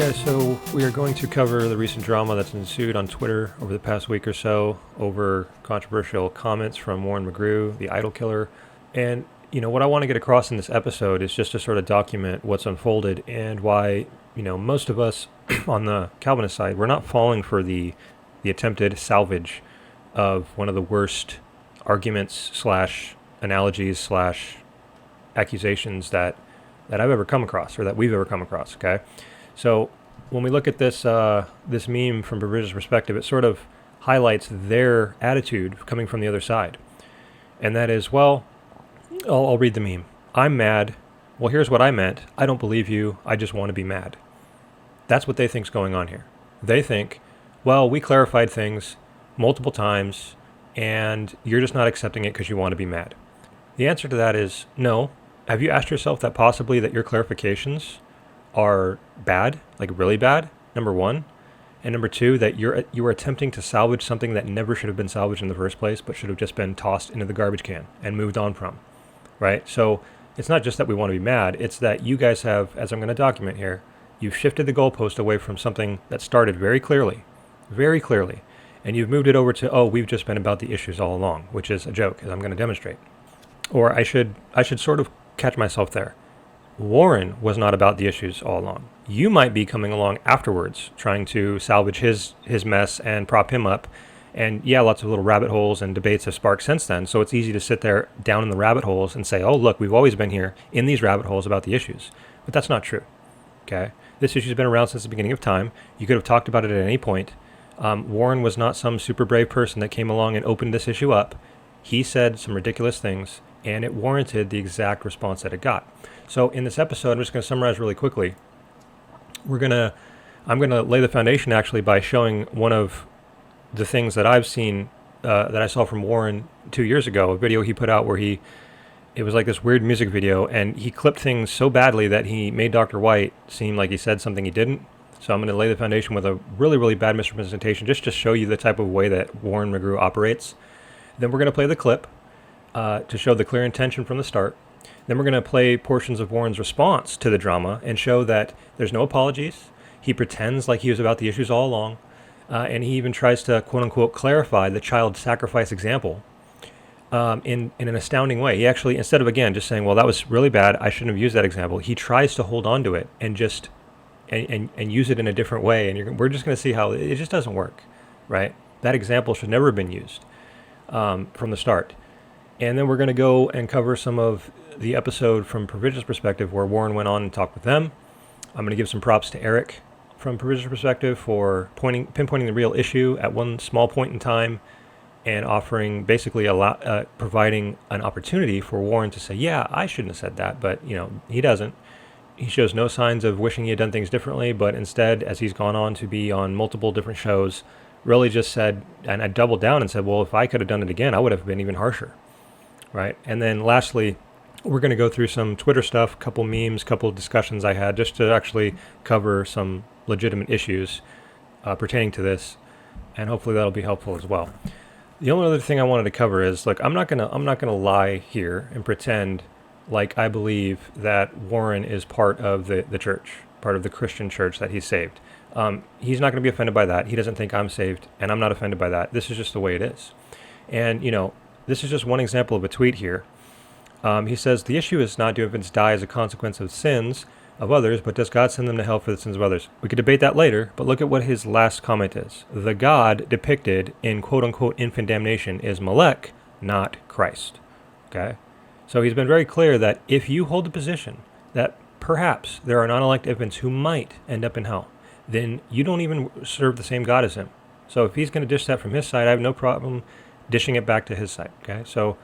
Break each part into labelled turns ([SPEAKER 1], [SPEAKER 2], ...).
[SPEAKER 1] guys, so we are going to cover the recent drama that's ensued on Twitter over the past week or so over controversial comments from Warren McGrew, the idol killer. And, what I want to get across in this episode is just to sort of document what's unfolded and why, most of us on the Calvinist side, we're not falling for the attempted salvage of one of the worst arguments / analogies / accusations that I've ever come across or that we've ever come across, okay? So when we look at this this meme from Provision's perspective, it sort of highlights their attitude coming from the other side. And that is, well, I'll read the meme. I'm mad. Well, here's what I meant. I don't believe you. I just want to be mad. That's what they think's going on here. They think, well, we clarified things multiple times, and you're just not accepting it because you want to be mad. The answer to that is no. Have you asked yourself that possibly that your clarifications are bad, like really bad, number one, and number two, that you are attempting to salvage something that never should have been salvaged in the first place, but should have just been tossed into the garbage can and moved on from, right? So it's not just that we want to be mad, it's that you guys have, as I'm going to document here, you've shifted the goalpost away from something that started very clearly, and you've moved it over to, we've just been about the issues all along, which is a joke, as I'm going to demonstrate. Or I should sort of catch myself there. Warren was not about the issues all along. You might be coming along afterwards, trying to salvage his mess and prop him up. And yeah, lots of little rabbit holes and debates have sparked since then. So it's easy to sit there down in the rabbit holes and say, oh, look, we've always been here in these rabbit holes about the issues. But that's not true, okay? This issue's been around since the beginning of time. You could have talked about it at any point. Warren was not some super brave person that came along and opened this issue up. He said some ridiculous things, and it warranted the exact response that it got. So in this episode, I'm just going to summarize really quickly. I'm going to lay the foundation actually by showing one of the things that I've seen, that I saw from Warren 2 years ago, a video he put out where it was like this weird music video, and he clipped things so badly that he made Dr. White seem like he said something he didn't. So I'm going to lay the foundation with a really, really bad misrepresentation just to show you the type of way that Warren McGrew operates. Then we're going to play the clip to show the clear intention from the start. Then we're going to play portions of Warren's response to the drama and show that there's no apologies. He pretends like he was about the issues all along. And he even tries to, quote unquote, clarify the child sacrifice example in an astounding way. He actually, instead of, again, just saying, well, that was really bad, I shouldn't have used that example, he tries to hold on to it and just and use it in a different way. And we're just going to see how it just doesn't work, right? That example should never have been used from the start. And then we're going to go and cover some of the episode from Provision's perspective where Warren went on and talked with them. I'm going to give some props to Eric from Provision's perspective for pinpointing the real issue at one small point in time and offering basically providing an opportunity for Warren to say, yeah, I shouldn't have said that, but he doesn't. He shows no signs of wishing he had done things differently, but instead, as he's gone on to be on multiple different shows, really just said, and I doubled down and said, well, if I could have done it again, I would have been even harsher, right? And then lastly, we're going to go through some Twitter stuff, couple memes, couple discussions I had just to actually cover some legitimate issues pertaining to this, and hopefully that'll be helpful as well. The only other thing I wanted to cover is, look, I'm not gonna lie here and pretend like I believe that Warren is part of the church, part of the Christian church that he's saved. He's not going to be offended by that. He doesn't think I'm saved, and I'm not offended by that. This is just the way it is. And, this is just one example of a tweet here. He says, the issue is not do infants die as a consequence of sins of others, but does God send them to hell for the sins of others? We could debate that later, but look at what his last comment is. The God depicted in quote-unquote infant damnation is Melech, not Christ. Okay? So he's been very clear that if you hold the position that perhaps there are non-elect infants who might end up in hell, then you don't even serve the same God as him. So if he's going to dish that from his side, I have no problem dishing it back to his side. Okay? So,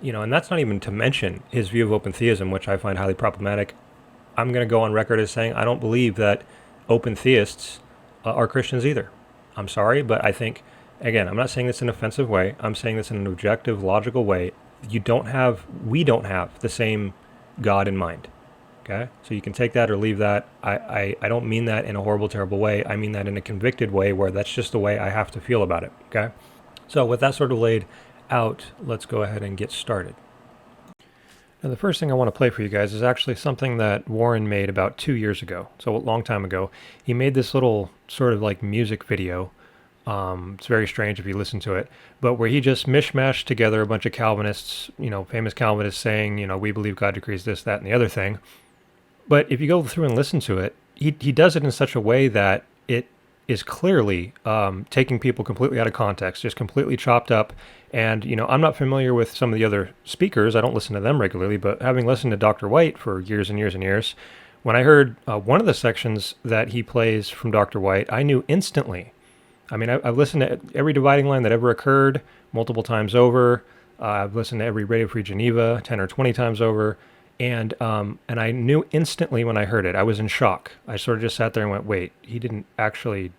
[SPEAKER 1] and that's not even to mention his view of open theism, which I find highly problematic. I'm going to go on record as saying I don't believe that open theists are Christians either. I'm sorry, but I think, again, I'm not saying this in an offensive way. I'm saying this in an objective, logical way. We don't have the same God in mind. Okay? So you can take that or leave that. I don't mean that in a horrible, terrible way. I mean that in a convicted way where that's just the way I have to feel about it. Okay? So with that sort of laid out, let's go ahead and get started. And the first thing I want to play for you guys is actually something that Warren made about 2 years ago. So a long time ago. He made this little sort of like music video. It's very strange if you listen to it, but where he just mishmashed together a bunch of Calvinists, famous Calvinists saying, we believe God decrees this, that, and the other thing. But if you go through and listen to it, he does it in such a way that it is clearly taking people completely out of context, just completely chopped up. And, I'm not familiar with some of the other speakers. I don't listen to them regularly, but having listened to Dr. White for years and years and years, when I heard one of the sections that he plays from Dr. White, I knew instantly. I mean, I've listened to every dividing line that ever occurred multiple times over. I've listened to every Radio Free Geneva 10 or 20 times over. And I knew instantly when I heard it. I was in shock. I sort of just sat there and went, wait, he didn't actually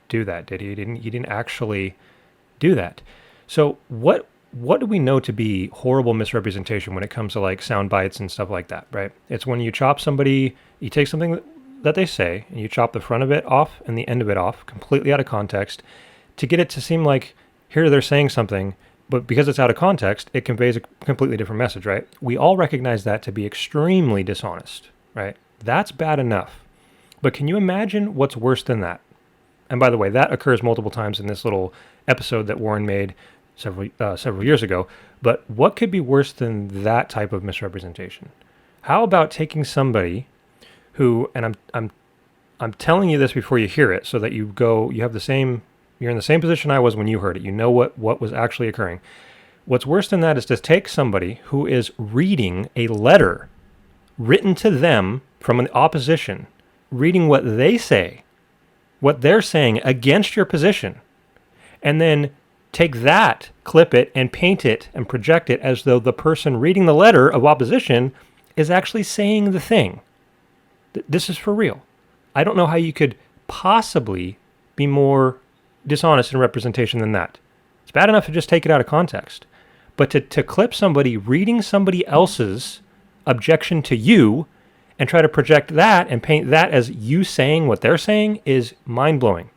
[SPEAKER 1] do that, did he? He didn't actually do that. So what do we know to be horrible misrepresentation when it comes to like sound bites and stuff like that, right? It's when you chop somebody, you take something that they say, and you chop the front of it off and the end of it off, completely out of context, to get it to seem like here they're saying something, but because it's out of context, it conveys a completely different message, right? We all recognize that to be extremely dishonest, right? That's bad enough. But can you imagine what's worse than that? And by the way, that occurs multiple times in this little episode that Warren made several years ago. But what could be worse than that type of misrepresentation? How about taking somebody who, and I'm telling you this before you hear it, so that you're in the same position I was when you heard it. You know what was actually occurring. What's worse than that is to take somebody who is reading a letter written to them from an opposition, reading what they say, what they're saying against your position, and then take that, clip it, and paint it and project it as though the person reading the letter of opposition is actually saying the thing. This is for real. I don't know how you could possibly be more dishonest in representation than that. It's bad enough to just take it out of context. But to clip somebody reading somebody else's objection to you and try to project that and paint that as you saying what they're saying is mind-blowing.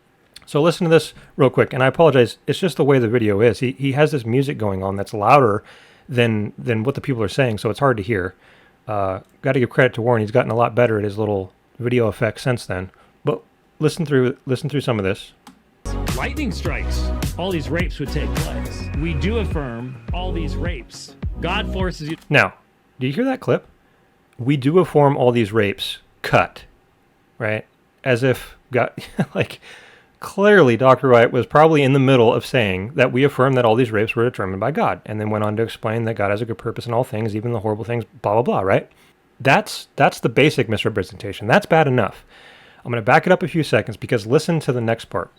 [SPEAKER 1] So listen to this real quick, and I apologize. It's just the way the video is. He has this music going on that's louder than what the people are saying, so it's hard to hear. Got to give credit to Warren. He's gotten a lot better at his little video effects since then. But listen through some of this.
[SPEAKER 2] Lightning strikes, all these rapes would take place. We do affirm all these rapes. God forces you.
[SPEAKER 1] Now, do you hear that clip? We do affirm all these rapes. Cut. Right? As if God, like, clearly Dr. White was probably in the middle of saying that we affirm that all these rapes were determined by God, and then went on to explain that God has a good purpose in all things, even the horrible things, blah, blah, blah, right? That's the basic misrepresentation. That's bad enough. I'm going to back it up a few seconds because listen to the next part.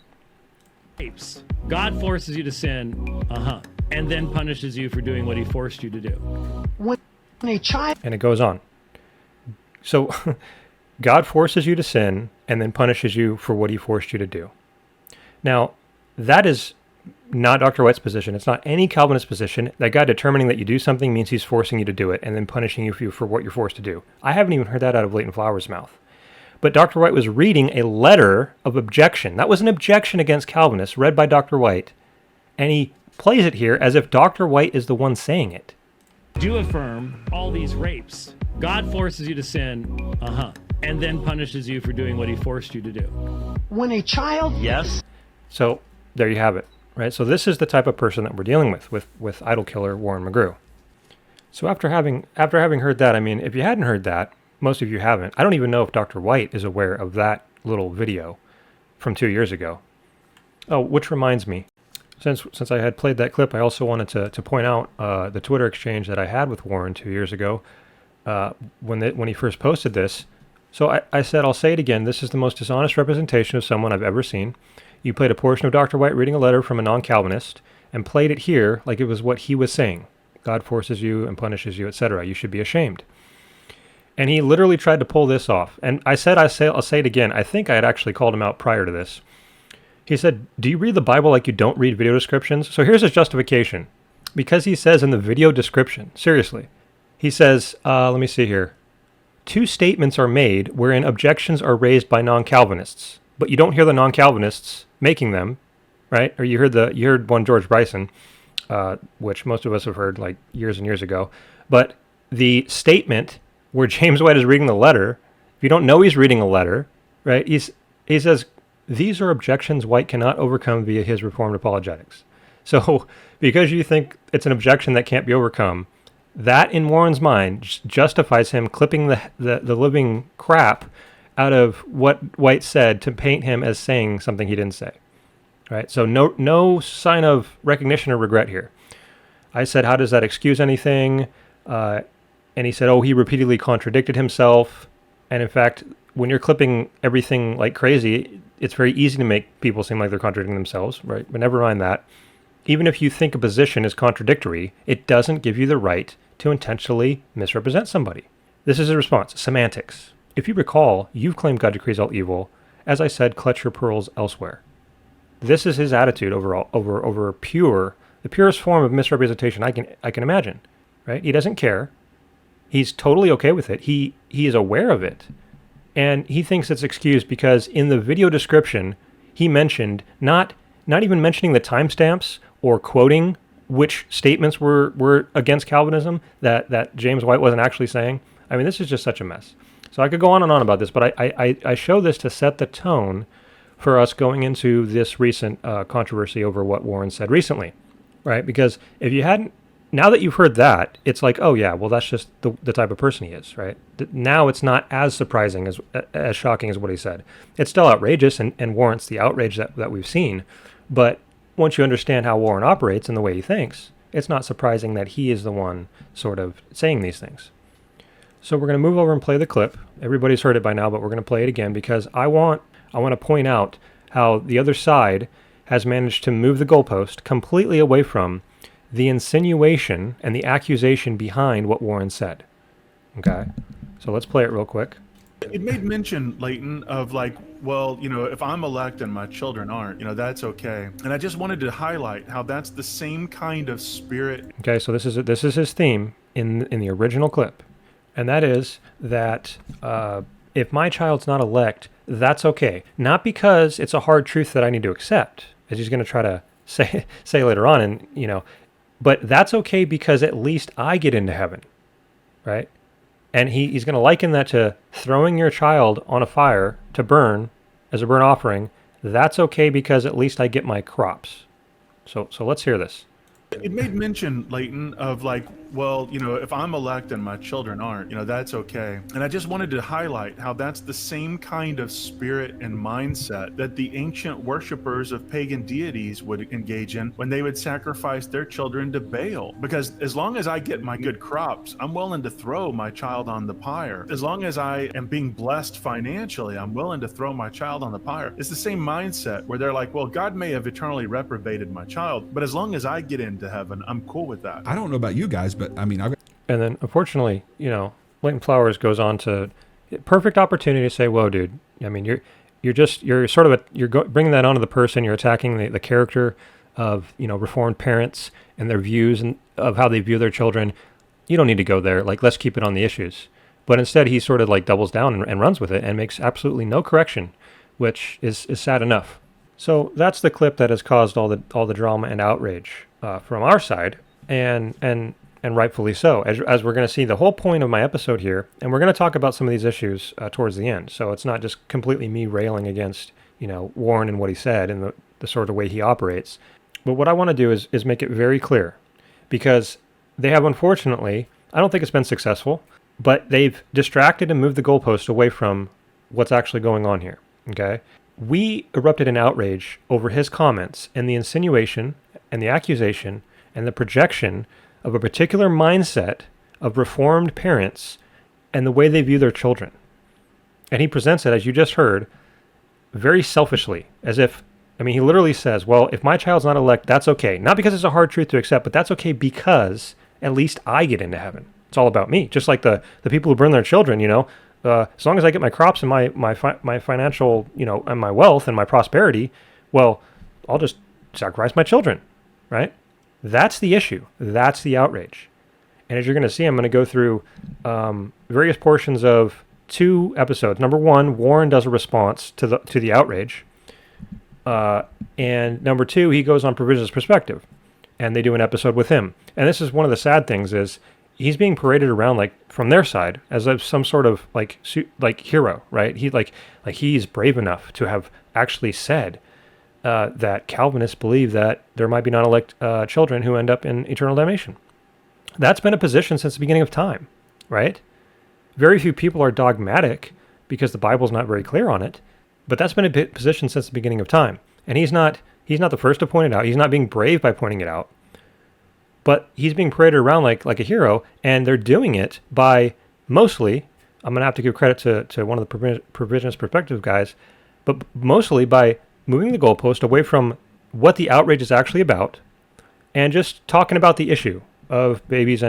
[SPEAKER 2] God forces you to sin, and then punishes you for doing what he forced you to do.
[SPEAKER 3] When a child...
[SPEAKER 1] And it goes on. So God forces you to sin and then punishes you for what he forced you to do. Now, that is not Dr. White's position. It's not any Calvinist position that God determining that you do something means he's forcing you to do it and then punishing you for what you're forced to do. I haven't even heard that out of Leighton Flower's mouth. But Dr. White was reading a letter of objection. That was an objection against Calvinists read by Dr. White. And he plays it here as if Dr. White is the one saying it.
[SPEAKER 2] Do affirm all these rapes. God forces you to sin, and then punishes you for doing what he forced you to do.
[SPEAKER 3] When a child...
[SPEAKER 2] Yes.
[SPEAKER 1] So there you have it, right? So this is the type of person that we're dealing with idol killer Warren McGrew. So after having heard that, I mean, if you hadn't heard that, most of you haven't. I don't even know if Dr. White is aware of that little video from 2 years ago. Oh, which reminds me, since I had played that clip, I also wanted to point out the Twitter exchange that I had with Warren 2 years ago when he first posted this. So I said, I'll say it again, this is the most dishonest representation of someone I've ever seen. You played a portion of Dr. White reading a letter from a non-Calvinist and played it here like it was what he was saying. God forces you and punishes you, etc. You should be ashamed. And he literally tried to pull this off. And I'll say it again. I think I had actually called him out prior to this. He said, do you read the Bible like you don't read video descriptions? So here's his justification. Because he says in the video description, seriously, he says, let me see here. 2 statements are made wherein objections are raised by non-Calvinists. But you don't hear the non-Calvinists making them, right? Or you heard one George Bryson, which most of us have heard like years and years ago. But the statement where James White is reading the letter, if you don't know he's reading a letter, right? He says, these are objections White cannot overcome via his Reformed apologetics. So because you think it's an objection that can't be overcome, that in Warren's mind justifies him clipping the living crap out of what White said to paint him as saying something he didn't say. Right? So no sign of recognition or regret here. I said, how does that excuse anything? And he said, he repeatedly contradicted himself. And in fact, when you're clipping everything like crazy, it's very easy to make people seem like they're contradicting themselves, right? But never mind that. Even if you think a position is contradictory, it doesn't give you the right to intentionally misrepresent somebody. This is a response. Semantics. If you recall, you've claimed God decrees all evil. As I said, clutch your pearls elsewhere. This is his attitude overall over the purest form of misrepresentation I can imagine, right? He doesn't care. He's totally okay with it. He is aware of it. And he thinks it's excused because in the video description, he mentioned not even mentioning the timestamps or quoting which statements were against Calvinism that James White wasn't actually saying. I mean, this is just such a mess. So I could go on and on about this, but I show this to set the tone for us going into this recent controversy over what Warren said recently, right? Because if you hadn't, now that you've heard that, it's like, oh yeah, well that's just the type of person he is, right? Now it's not as surprising as shocking as what he said. It's still outrageous and warrants the outrage that we've seen, but once you understand how Warren operates and the way he thinks, it's not surprising that he is the one sort of saying these things. So we're going to move over and play the clip. Everybody's heard it by now, but we're going to play it again because I want to point out how the other side has managed to move the goalpost completely away from the insinuation and the accusation behind what Warren said. Okay? So let's play it real quick.
[SPEAKER 4] It made mention, Leighton, of like, well, if I'm elect and my children aren't, that's okay. And I just wanted to highlight how that's the same kind of spirit.
[SPEAKER 1] Okay, so this is his theme in the original clip. And that is that if my child's not elect, that's okay. Not because it's a hard truth that I need to accept, as he's going to try to say later on, and but that's okay because at least I get into heaven, right? And he's going to liken that to throwing your child on a fire to burn as a burnt offering. That's okay because at least I get my crops. So let's hear this.
[SPEAKER 4] It made mention, Leighton, of like, well, if I'm elect and my children aren't, that's okay. And I just wanted to highlight how that's the same kind of spirit and mindset that the ancient worshipers of pagan deities would engage in when they would sacrifice their children to Baal. Because as long as I get my good crops, I'm willing to throw my child on the pyre. As long as I am being blessed financially, I'm willing to throw my child on the pyre. It's the same mindset where they're like, well, God may have eternally reprobated my child, but as long as I get into heaven, I'm cool with that.
[SPEAKER 5] I don't know about you guys, but I mean,
[SPEAKER 1] and then unfortunately, Leighton Flowers goes on to perfect opportunity to say, "Whoa, dude! I mean, you're bringing that onto the person. You're attacking the character of Reformed parents and their views and of how they view their children. You don't need to go there. Like, let's keep it on the issues." But instead, he sort of like doubles down and runs with it and makes absolutely no correction, which is sad enough. So that's the clip that has caused all the drama and outrage from our side, and rightfully so. As we're going to see, the whole point of my episode here, and we're going to talk about some of these issues towards the end. So it's not just completely me railing against Warren and what he said and the sort of way he operates. But what I want to do is make it very clear, because they have, unfortunately, I don't think it's been successful, but they've distracted and moved the goalpost away from what's actually going on here. Okay. We erupted in outrage over his comments and the insinuation and the accusation and the projection of a particular mindset of Reformed parents and the way they view their children. And he presents it, as you just heard, very selfishly, as if, he literally says, well, if my child's not elect, that's okay. Not because it's a hard truth to accept, but that's okay because at least I get into heaven. It's all about me. Just like the people who burn their children, as long as I get my crops and my financial, and my wealth and my prosperity, well, I'll just sacrifice my children, right? That's the issue. That's the outrage. And as you're going to see, I'm going to go through various portions of 2 episodes. Number 1, Warren does a response to the outrage, and number 2, he goes on Provision's perspective, and they do an episode with him. And this is one of the sad things is he's being paraded around like from their side as of some sort of like hero, right? He's brave enough to have actually said that Calvinists believe that there might be non-elect children who end up in eternal damnation. That's been a position since the beginning of time, right? Very few people are dogmatic because the Bible's not very clear on it, but that's been a position since the beginning of time. And he's not the first to point it out. He's not being brave by pointing it out. But he's being paraded around like a hero, and they're doing it by mostly, I'm going to have to give credit to one of the provisionist perspective guys, but mostly by moving the goalpost away from what the outrage is actually about and just talking about the issue of babies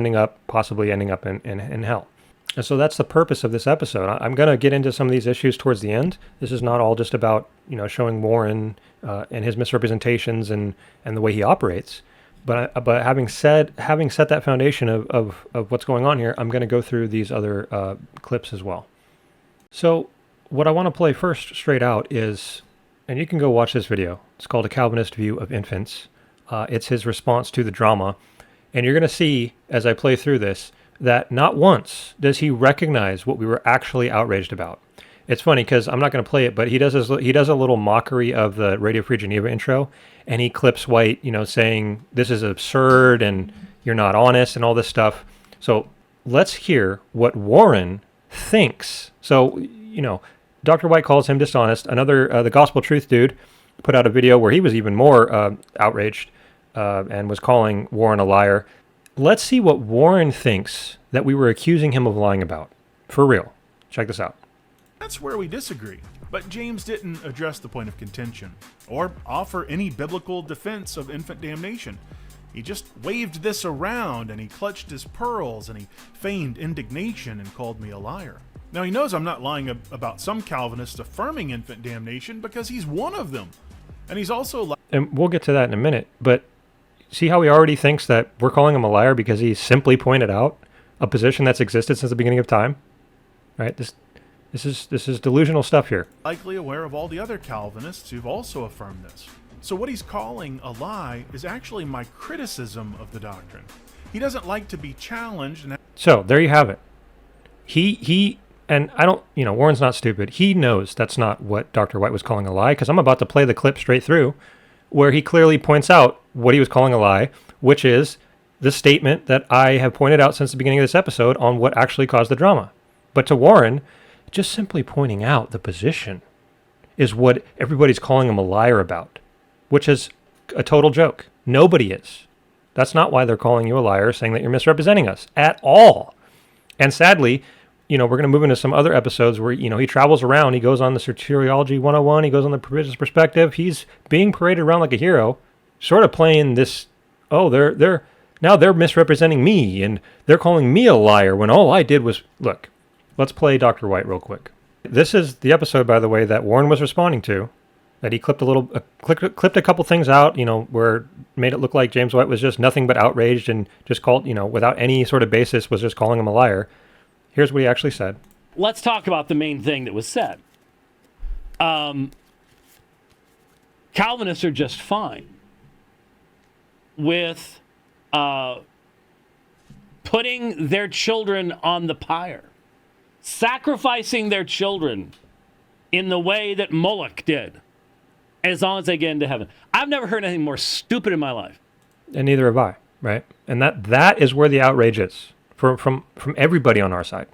[SPEAKER 1] possibly ending up in hell. And so that's the purpose of this episode. I'm going to get into some of these issues towards the end. This is not all just about, showing Warren and his misrepresentations and the way he operates. But having set that foundation of what's going on here, I'm going to go through these other clips as well. So what I want to play first straight out is, and you can go watch this video. It's called A Calvinist View of Infants. It's his response to the drama. And you're going to see, as I play through this, that not once does he recognize what we were actually outraged about. It's funny because I'm not going to play it, but he does a little mockery of the Radio Free Geneva intro, and he clips White, saying this is absurd and you're not honest and all this stuff. So let's hear what Warren thinks. So, Dr. White calls him dishonest. Another, the Gospel Truth dude, put out a video where he was even more outraged and was calling Warren a liar. Let's see what Warren thinks that we were accusing him of lying about. For real. Check this out.
[SPEAKER 4] That's where we disagree. But James didn't address the point of contention or offer any biblical defense of infant damnation. He just waved this around and he clutched his pearls and he feigned indignation and called me a liar. Now he knows I'm not lying about some Calvinists affirming infant damnation because he's one of them. And he's also
[SPEAKER 1] and we'll get to that in a minute, but see how he already thinks that we're calling him a liar because he simply pointed out a position that's existed since the beginning of time, right? This is delusional stuff here.
[SPEAKER 4] Likely aware of all the other Calvinists who've also affirmed this. So what he's calling a lie is actually my criticism of the doctrine. He doesn't like to be challenged.
[SPEAKER 1] So there you have it. He and I don't, Warren's not stupid. He knows that's not what Dr. White was calling a lie, because I'm about to play the clip straight through where he clearly points out what he was calling a lie, which is the statement that I have pointed out since the beginning of this episode on what actually caused the drama. But to Warren, just simply pointing out the position is what everybody's calling him a liar about, which is a total joke. Nobody is. That's not why they're calling you a liar, saying that you're misrepresenting us at all. And sadly, we're going to move into some other episodes where, he travels around, he goes on the Soteriology 101, he goes on the Provisionist Perspective, he's being paraded around like a hero, sort of playing this, they're misrepresenting me, and they're calling me a liar when all I did was, look, let's play Dr. White real quick. This is the episode, by the way, that Warren was responding to, that he clipped a couple things out, where made it look like James White was just nothing but outraged and just called, without any sort of basis, was just calling him a liar. Here's what he actually said.
[SPEAKER 2] Let's talk about the main thing that was said. Calvinists are just fine with putting their children on the pyre, sacrificing their children in the way that Moloch did, as long as they get into heaven. I've never heard anything more stupid in my life.
[SPEAKER 1] And neither have I, right? And that is where the outrage is from everybody on our side,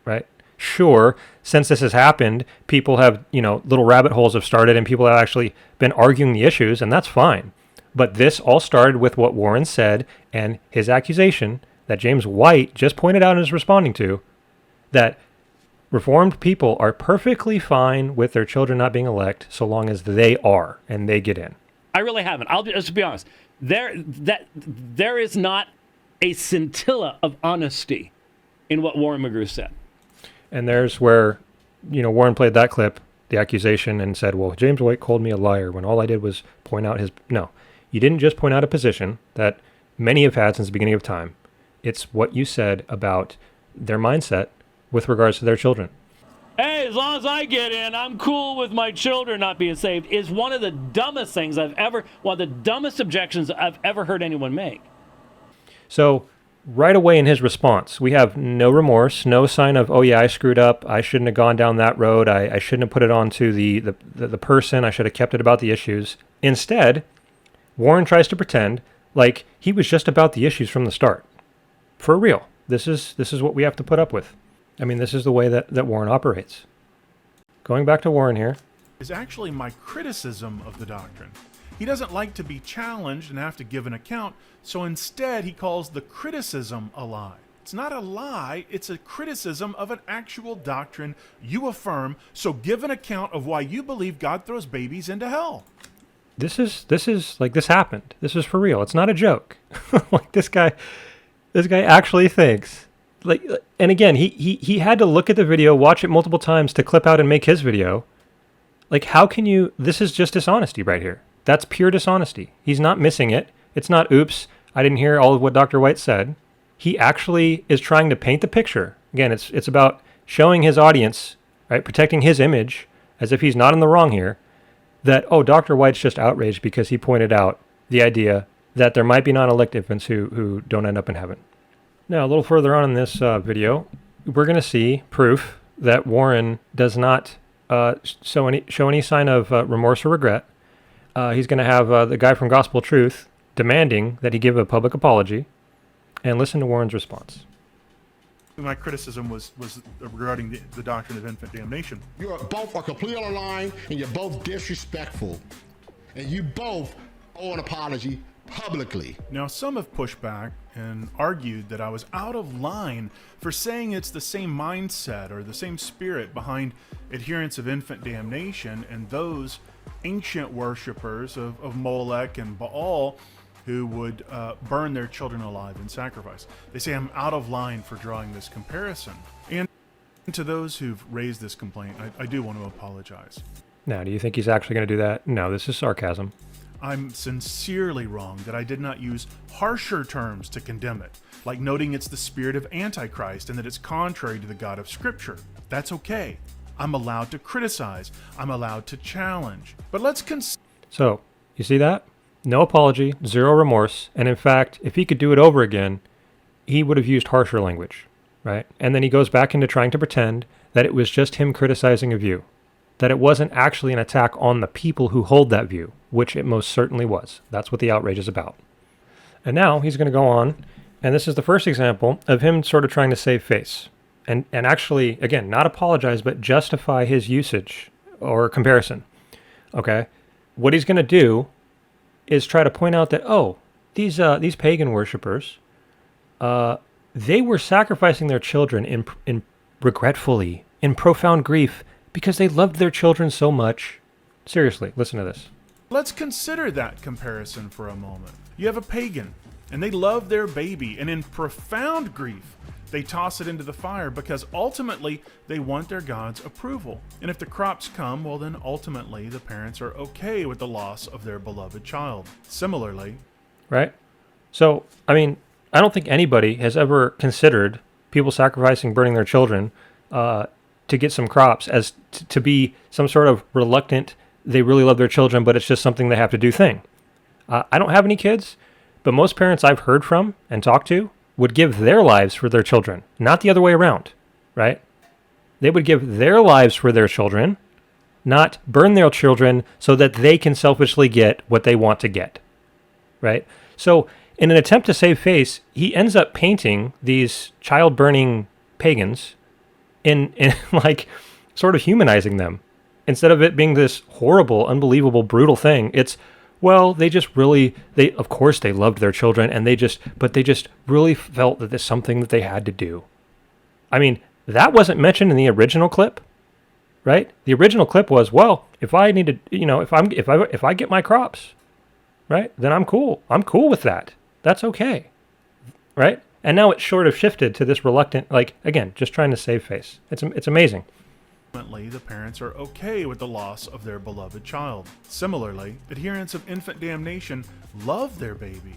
[SPEAKER 1] right? Sure, since this has happened, people have, little rabbit holes have started and people have actually been arguing the issues, and that's fine. But this all started with what Warren said and his accusation that James White just pointed out and is responding to, that Reformed people are perfectly fine with their children not being elect so long as they are and they get in.
[SPEAKER 2] I really haven't. I'll just be honest. There is not a scintilla of honesty in what Warren McGrew said.
[SPEAKER 1] And there's where, Warren played that clip, the accusation, and said, well, James White called me a liar when all I did was point out his... No, you didn't just point out a position that many have had since the beginning of time. It's what you said about their mindset with regards to their children.
[SPEAKER 2] Hey, as long as I get in, I'm cool with my children not being saved, is one of the dumbest things one of the dumbest objections I've ever heard anyone make.
[SPEAKER 1] So right away in his response, we have no remorse, no sign of, oh yeah, I screwed up. I shouldn't have gone down that road. I shouldn't have put it on to the person. I should have kept it about the issues. Instead, Warren tries to pretend like he was just about the issues from the start. For real. This is what we have to put up with. I mean, this is the way that Warren operates. Going back to Warren here.
[SPEAKER 4] Is actually my criticism of the doctrine. He doesn't like to be challenged and have to give an account, so instead he calls the criticism a lie. It's not a lie, it's a criticism of an actual doctrine you affirm, so give an account of why you believe God throws babies into hell.
[SPEAKER 1] This is like, this happened. This is for real. It's not a joke. Like this guy actually thinks, like, and again, he had to look at the video, watch it multiple times to clip out and make his video. Like, how can you, this is just dishonesty right here. That's pure dishonesty. He's not missing it. It's not, oops, I didn't hear all of what Dr. White said. He actually is trying to paint the picture. Again, it's about showing his audience, right, protecting his image, as if he's not in the wrong here, that, oh, Dr. White's just outraged because he pointed out the idea that there might be non-elect infants who don't end up in heaven. Now, a little further on in this video, we're going to see proof that Warren does not show any sign of remorse or regret. He's going to have the guy from Gospel Truth demanding that he give a public apology, and listen to Warren's response.
[SPEAKER 4] My criticism was regarding the doctrine of infant damnation.
[SPEAKER 6] You both are completely on the line, and you're both disrespectful. And you both owe an apology publicly.
[SPEAKER 4] Now, some have pushed back and argued that I was out of line for saying it's the same mindset or the same spirit behind adherents of infant damnation and those ancient worshippers of Molech and Baal who would burn their children alive in sacrifice. They say I'm out of line for drawing this comparison. And to those who've raised this complaint, I do want to apologize.
[SPEAKER 1] Now, do you think he's actually going to do that? No, this is sarcasm.
[SPEAKER 4] I'm sincerely wrong that I did not use harsher terms to condemn it, like noting it's the spirit of Antichrist and that it's contrary to the God of Scripture. That's okay. I'm allowed to criticize. I'm allowed to challenge. But let's
[SPEAKER 1] So, you see that? No apology, zero remorse, and in fact, if he could do it over again, he would have used harsher language, right? And then he goes back into trying to pretend that it was just him criticizing a view, that it wasn't actually an attack on the people who hold that view, which it most certainly was. That's what the outrage is about. And now he's going to go on, and this is the first example of him sort of trying to save face. And actually, again, not apologize, but justify his usage or comparison. Okay? What he's going to do is try to point out that, oh, these pagan worshipers, they were sacrificing their children in regretfully, in profound grief, because they loved their children so much. Seriously, listen to this.
[SPEAKER 4] Let's consider that comparison for a moment. You have a pagan, and they love their baby, and in profound grief, they toss it into the fire because ultimately they want their God's approval. And if the crops come, well then ultimately the parents are okay with the loss of their beloved child. Similarly,
[SPEAKER 1] right? So, I mean, I don't think anybody has ever considered people sacrificing, burning their children to get some crops as to be some sort of reluctant, they really love their children, but it's just something they have to do thing. I don't have any kids, but most parents I've heard from and talked to would give their lives for their children, not the other way around, right? They would give their lives for their children, not burn their children so that they can selfishly get what they want to get, right? So in an attempt to save face, he ends up painting these child-burning pagans in like sort of humanizing them. Instead of it being this horrible, unbelievable, brutal thing, it's, well, of course they loved their children, but they just really felt that there's something that they had to do. I mean, that wasn't mentioned in the original clip, right? The original clip was, well, if I need to, if I get my crops, right, then I'm cool. I'm cool with that. That's okay, right? And now it's sort of shifted to this reluctant, like, again, just trying to save face. It's amazing.
[SPEAKER 4] ultimately the parents are okay with the loss of their beloved child. Similarly, adherents of infant damnation love their baby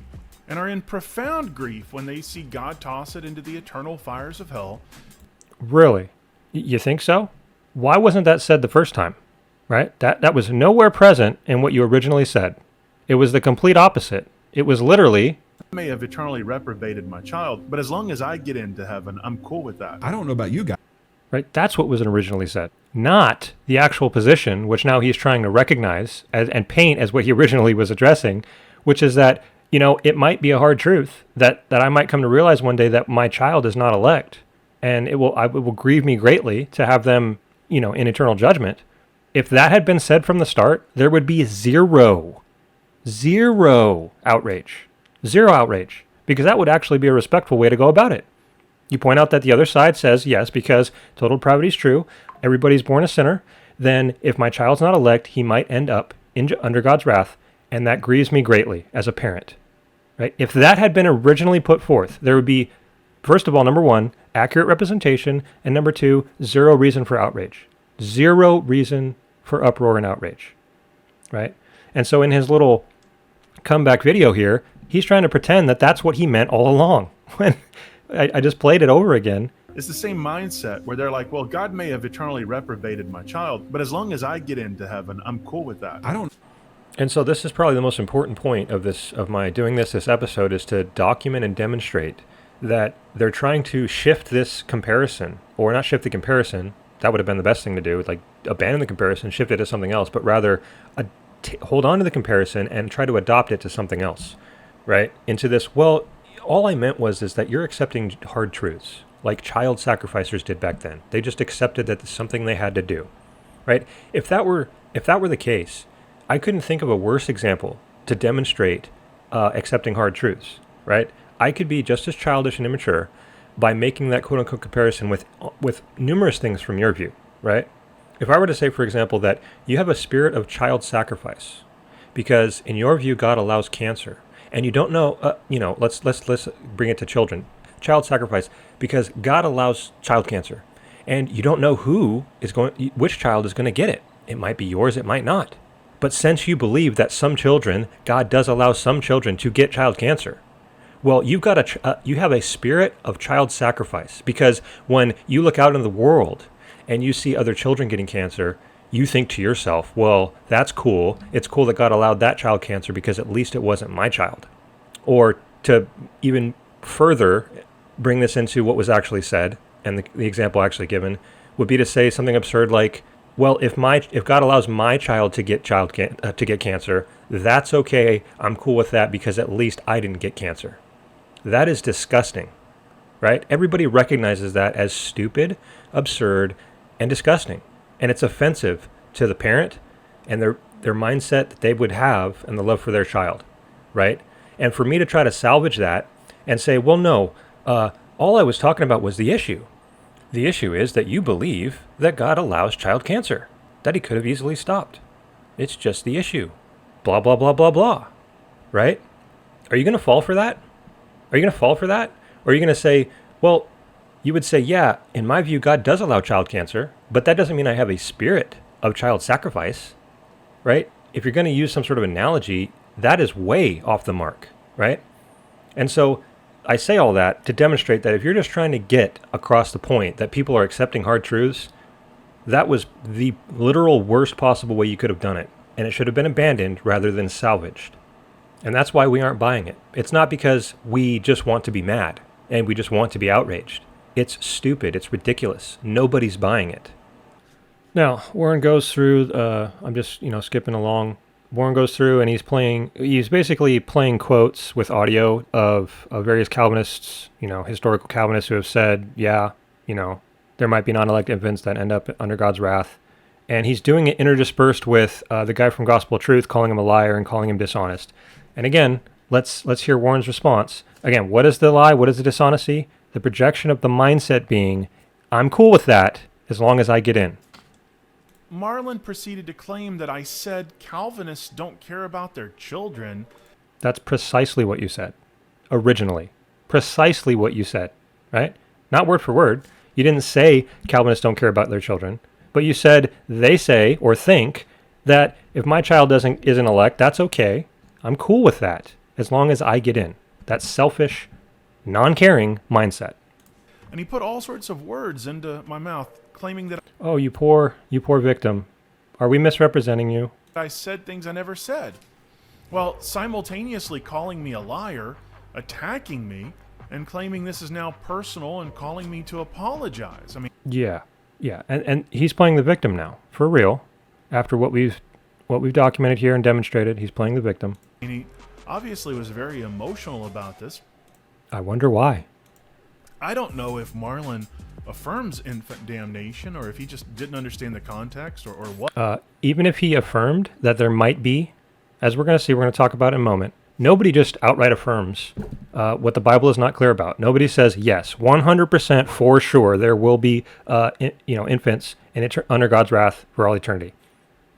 [SPEAKER 4] and are in profound grief when they see God toss it into the eternal fires of hell.
[SPEAKER 1] Really? You think so? Why wasn't that said the first time? Right? That was nowhere present in what you originally said. It was the complete opposite. It was literally
[SPEAKER 4] may have eternally reprobated my child, but as long as I get into heaven, I'm cool with that.
[SPEAKER 5] I don't know about you guys.
[SPEAKER 1] Right? That's what was originally said, not the actual position, which now he's trying to recognize and paint as what he originally was addressing, which is that, it might be a hard truth that I might come to realize one day that my child is not elect, and it will grieve me greatly to have them, in eternal judgment. If that had been said from the start, there would be zero outrage, because that would actually be a respectful way to go about it. You point out that the other side says, yes, because total depravity is true, everybody's born a sinner, then if my child's not elect, he might end up under God's wrath, and that grieves me greatly as a parent. Right? If that had been originally put forth, there would be, first of all, number one, accurate representation, and number two, zero reason for outrage. Zero reason for uproar and outrage. Right? And so in his little comeback video here, he's trying to pretend that that's what he meant all along. When I just played it over again.
[SPEAKER 4] It's the same mindset where they're like, well, God may have eternally reprobated my child, but as long as I get into heaven, I'm cool with that.
[SPEAKER 1] And so this is probably the most important point of my doing this episode, is to document and demonstrate that they're trying to shift this comparison, or not shift the comparison. That would have been the best thing to do, like abandon the comparison, shift it to something else, but rather hold on to the comparison and try to adopt it to something else, right? Into this, well, all I meant is that you're accepting hard truths, like child sacrificers did back then. They just accepted that it's something they had to do, right? If that were the case, I couldn't think of a worse example to demonstrate accepting hard truths, right? I could be just as childish and immature by making that quote-unquote comparison with numerous things from your view, right? If I were to say, for example, that you have a spirit of child sacrifice because in your view God allows cancer, and you don't know, let's bring it to children. Child sacrifice because God allows child cancer, and you don't know which child is going to get it. It might be yours, it might not. But since you believe that God does allow some children to get child cancer, well, you have a spirit of child sacrifice, because when you look out in the world and you see other children getting cancer, you think to yourself, well, that's cool. It's cool that God allowed that child cancer because at least it wasn't my child. Or to even further bring this into what was actually said, and the example actually given, would be to say something absurd like, well, if God allows my child to get cancer, that's okay. I'm cool with that because at least I didn't get cancer. That is disgusting, right? Everybody recognizes that as stupid, absurd, and disgusting. And it's offensive to the parent and their mindset that they would have and the love for their child, right? And for me to try to salvage that and say, well, no, all I was talking about was the issue. The issue is that you believe that God allows child cancer, that he could have easily stopped. It's just the issue. Blah, blah, blah, blah, blah, right? Are you going to fall for that? Or are you going to say, well, you would say, yeah, in my view, God does allow child cancer, but that doesn't mean I have a spirit of child sacrifice, right? If you're going to use some sort of analogy, that is way off the mark, right? And so I say all that to demonstrate that if you're just trying to get across the point that people are accepting hard truths, that was the literal worst possible way you could have done it. And it should have been abandoned rather than salvaged. And that's why we aren't buying it. It's not because we just want to be mad and we just want to be outraged. It's stupid. It's ridiculous. Nobody's buying it. Now, Warren goes through, I'm just, skipping along. Warren goes through and he's basically playing quotes with audio of various Calvinists, historical Calvinists who have said, yeah, there might be non-elect infants that end up under God's wrath. And he's doing it interdispersed with the guy from Gospel Truth calling him a liar and calling him dishonest. And again, let's hear Warren's response. Again, what is the lie? What is the dishonesty? The projection of the mindset being, I'm cool with that as long as I get in.
[SPEAKER 4] Marlon proceeded to claim that I said Calvinists don't care about their children.
[SPEAKER 1] That's precisely what you said. Originally. Precisely what you said, right? Not word for word. You didn't say Calvinists don't care about their children, but you said they say or think that if my child isn't elect, that's okay. I'm cool with that as long as I get in. That selfish, non-caring mindset.
[SPEAKER 4] And he put all sorts of words into my mouth, claiming that
[SPEAKER 1] oh, you poor victim. Are we misrepresenting you?
[SPEAKER 4] I said things I never said. Well, simultaneously calling me a liar, attacking me and claiming this is now personal and calling me to apologize. I mean,
[SPEAKER 1] Yeah, and he's playing the victim now, for real. After what we've documented here and demonstrated, he's playing the victim.
[SPEAKER 4] he obviously was very emotional about this.
[SPEAKER 1] I wonder why.
[SPEAKER 4] I don't know if Marlon affirms infant damnation or if he just didn't understand the context or what.
[SPEAKER 1] Even if he affirmed that there might be, as we're going to see, we're going to talk about in a moment, nobody just outright affirms what the Bible is not clear about. Nobody says, yes, 100% for sure there will be infants under God's wrath for all eternity.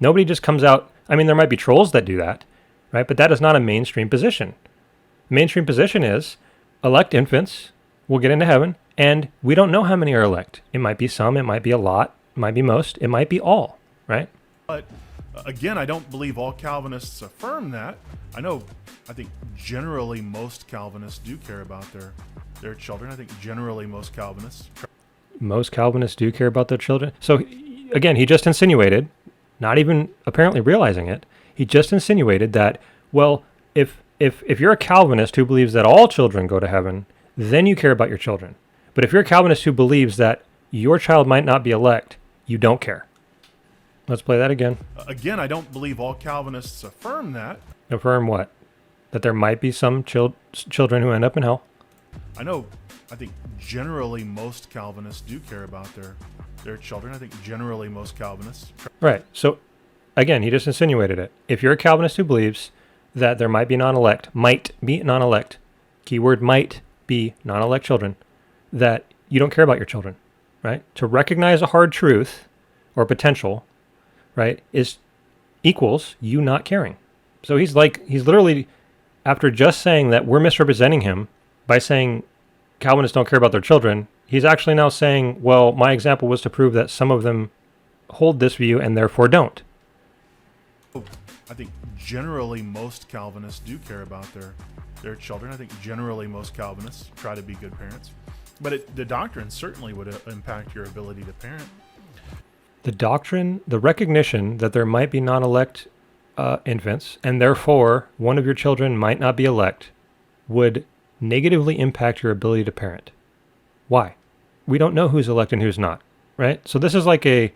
[SPEAKER 1] Nobody just comes out. I mean, there might be trolls that do that, right? But that is not a mainstream position. Mainstream position is elect infants will get into heaven, and we don't know how many are elect. It might be some, it might be a lot, it might be most, it might be all, right?
[SPEAKER 4] But again, I don't believe all Calvinists affirm that. I think generally most Calvinists do care about their children. I think generally most Calvinists.
[SPEAKER 1] Most Calvinists do care about their children. So again, he just insinuated, not even apparently realizing it, he just insinuated that, well, if you're a Calvinist who believes that all children go to heaven, then you care about your children. But if you're a Calvinist who believes that your child might not be elect, you don't care. Let's play that again.
[SPEAKER 4] Again, I don't believe all Calvinists affirm that.
[SPEAKER 1] Affirm what? That there might be some children who end up in hell?
[SPEAKER 4] I think generally most Calvinists do care about their children. I think generally most Calvinists.
[SPEAKER 1] Right. So again, he just insinuated it. If you're a Calvinist who believes that there might be non-elect, keyword might be non-elect children, that you don't care about your children, right? To recognize a hard truth or potential, right, equals you not caring. So he's literally, after just saying that we're misrepresenting him by saying Calvinists don't care about their children, he's actually now saying, well, my example was to prove that some of them hold this view and therefore don't.
[SPEAKER 4] I think generally most Calvinists do care about their children. I think generally most Calvinists try to be good parents. But the doctrine certainly would impact your ability to parent.
[SPEAKER 1] The doctrine, the recognition that there might be non-elect infants, and therefore one of your children might not be elect, would negatively impact your ability to parent. Why? We don't know who's elect and who's not, right? So this is like a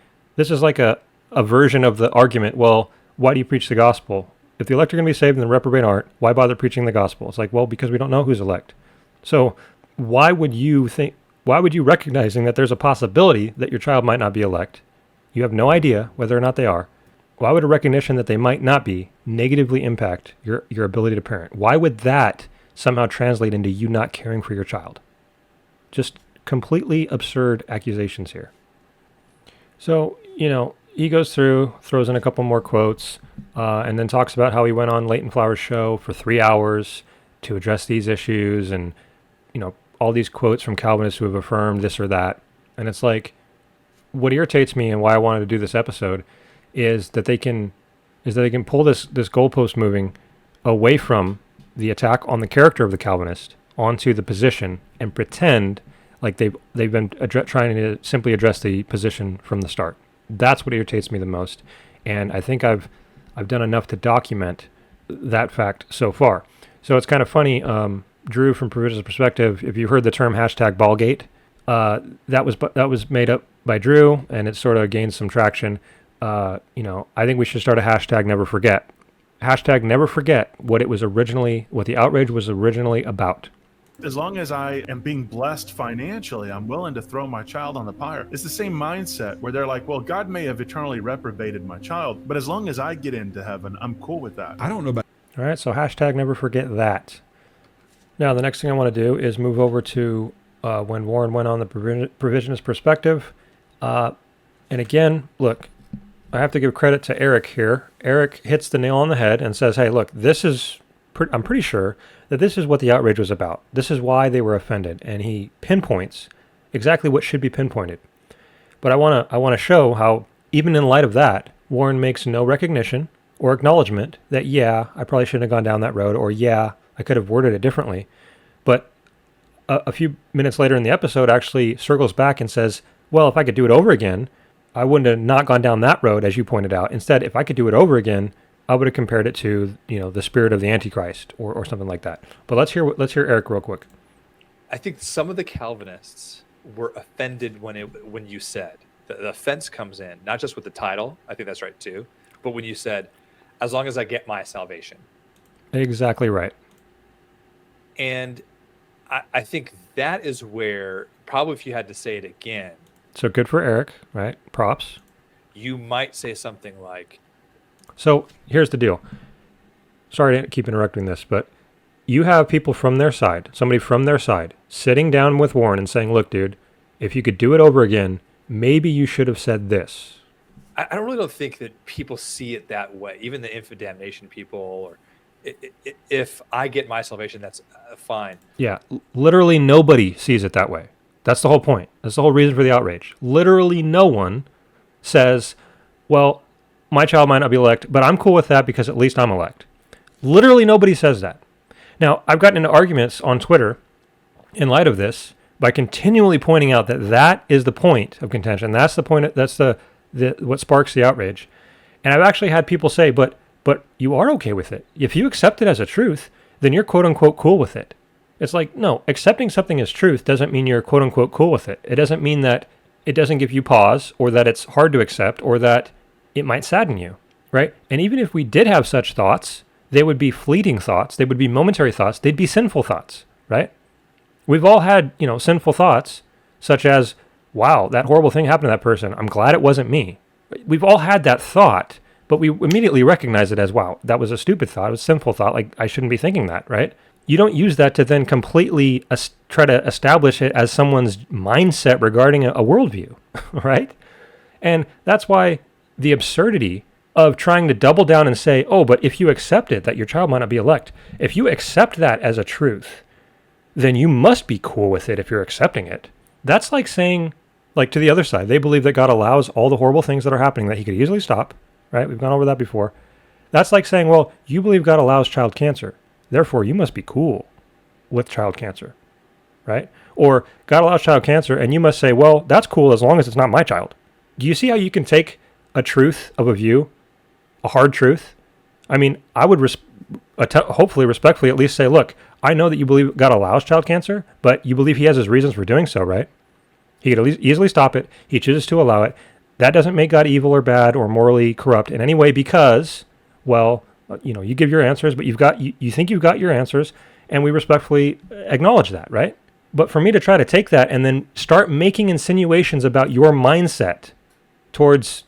[SPEAKER 1] version of the argument, well, why do you preach the gospel? If the elect are going to be saved and the reprobate aren't, why bother preaching the gospel? It's like, well, because we don't know who's elect. So why would you recognizing that there's a possibility that your child might not be elect, you have no idea whether or not they are, why would a recognition that they might not be negatively impact your ability to parent? Why would that somehow translate into you not caring for your child? Just completely absurd accusations here. So, he goes through, throws in a couple more quotes, and then talks about how he went on Leighton Flower's show for 3 hours to address these issues and, all these quotes from Calvinists who have affirmed this or that. And it's like, what irritates me and why I wanted to do this episode is that they can pull this goalpost moving away from the attack on the character of the Calvinist onto the position and pretend like they've been trying to simply address the position from the start. That's what irritates me the most, and I think I've done enough to document that fact so far. So it's kind of funny, Drew, from Provisionist Perspective, if you heard the term #Ballgate, that was made up by Drew, and it sort of gained some traction. I think we should start a #NeverForget. #NeverForget what the outrage was originally about.
[SPEAKER 4] As long as I am being blessed financially, I'm willing to throw my child on the pyre. It's the same mindset where they're like, well, God may have eternally reprobated my child, but as long as I get into heaven, I'm cool with that.
[SPEAKER 5] I don't know about.
[SPEAKER 1] All right, so #NeverForget that. Now, the next thing I want to do is move over to when Warren went on the Provisionist Perspective. And again, look, I have to give credit to Eric here. Eric hits the nail on the head and says, hey, look, I'm pretty sure that this is what the outrage was about. This is why they were offended. And he pinpoints exactly what should be pinpointed. But I want to show how, even in light of that, Warren makes no recognition or acknowledgement that, yeah, I probably shouldn't have gone down that road, or yeah, I could have worded it differently. But a few minutes later in the episode actually circles back and says, well, if I could do it over again, I wouldn't have not gone down that road, as you pointed out. Instead, if I could do it over again, I would have compared it to, the spirit of the Antichrist or something like that. But let's hear Eric real quick.
[SPEAKER 7] I think some of the Calvinists were offended when you said the offense comes in, not just with the title. I think that's right too, but when you said, "As long as I get my salvation."
[SPEAKER 1] Exactly right.
[SPEAKER 7] And I think that is where probably if you had to say it again.
[SPEAKER 1] So good for Eric, right? Props.
[SPEAKER 7] You might say something like,
[SPEAKER 1] so here's the deal. Sorry to keep interrupting this, but you have people from their side, somebody from their side, sitting down with Warren and saying, look, dude, if you could do it over again, maybe you should have said this.
[SPEAKER 7] I really don't think that people see it that way. Even the infant damnation people, or if I get my salvation, that's fine.
[SPEAKER 1] Yeah, literally nobody sees it that way. That's the whole point. That's the whole reason for the outrage. Literally no one says, well, my child might not be elect, but I'm cool with that because at least I'm elect. Literally nobody says that. Now, I've gotten into arguments on Twitter in light of this by continually pointing out that that is the point of contention. That's the point. That's the what sparks the outrage. And I've actually had people say, but you are okay with it. If you accept it as a truth, then you're quote unquote cool with it. It's like, no, accepting something as truth doesn't mean you're quote unquote cool with it. It doesn't mean that it doesn't give you pause or that it's hard to accept or that it might sadden you, right? And even if we did have such thoughts, they would be fleeting thoughts. They would be momentary thoughts. They'd be sinful thoughts, right? We've all had, sinful thoughts such as, wow, that horrible thing happened to that person. I'm glad it wasn't me. We've all had that thought, but we immediately recognize it as, wow, that was a stupid thought. It was a sinful thought. Like, I shouldn't be thinking that, right? You don't use that to then completely try to establish it as someone's mindset regarding a worldview, right? And that's why the absurdity of trying to double down and say, oh, but if you accept it, that your child might not be elect, if you accept that as a truth, then you must be cool with it if you're accepting it. That's like saying, like to the other side, they believe that God allows all the horrible things that are happening that he could easily stop, right? We've gone over that before. That's like saying, well, you believe God allows child cancer, therefore you must be cool with child cancer, right? Or God allows child cancer and you must say, well, that's cool as long as it's not my child. Do you see how you can take a truth of a view, a hard truth? I mean, I would hopefully respectfully at least say, look, I know that you believe God allows child cancer, but you believe he has his reasons for doing so, right? He could at least easily stop it. He chooses to allow it. That doesn't make God evil or bad or morally corrupt in any way because, well, you give your answers, but you think you've got your answers, and we respectfully acknowledge that, right? But for me to try to take that and then start making insinuations about your mindset towards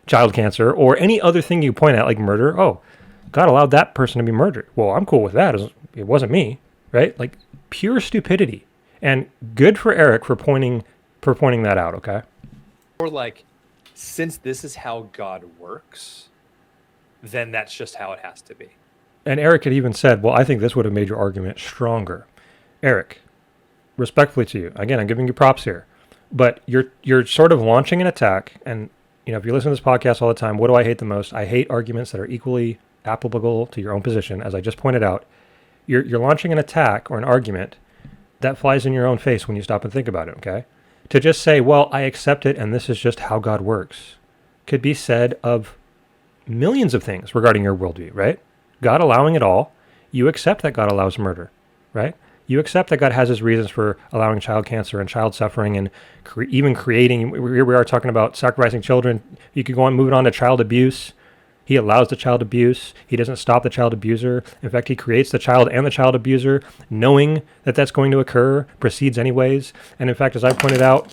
[SPEAKER 1] child cancer or any other thing you point out, like murder, oh, God allowed that person to be murdered. Well, I'm cool with that. It wasn't me, right? Like pure stupidity. And good for Eric for pointing that out, okay?
[SPEAKER 7] Or like, since this is how God works, then that's just how it has to be.
[SPEAKER 1] And Eric had even said, well, I think this would have made your argument stronger. Eric, respectfully to you, again, I'm giving you props here, but you're sort of launching an attack. And, if you listen to this podcast all the time, what do I hate the most? I hate arguments that are equally applicable to your own position. As I just pointed out, you're launching an attack or an argument that flies in your own face when you stop and think about it, okay? To just say, well, I accept it and this is just how God works, could be said of millions of things regarding your worldview, right? God allowing it all. You accept that God allows murder, right? You accept that God has his reasons for allowing child cancer and child suffering and even creating, here we are talking about sacrificing children. You could go on, moving on to child abuse. He allows the child abuse. He doesn't stop the child abuser. In fact, he creates the child and the child abuser, knowing that that's going to occur, proceeds anyways. And in fact, as I pointed out,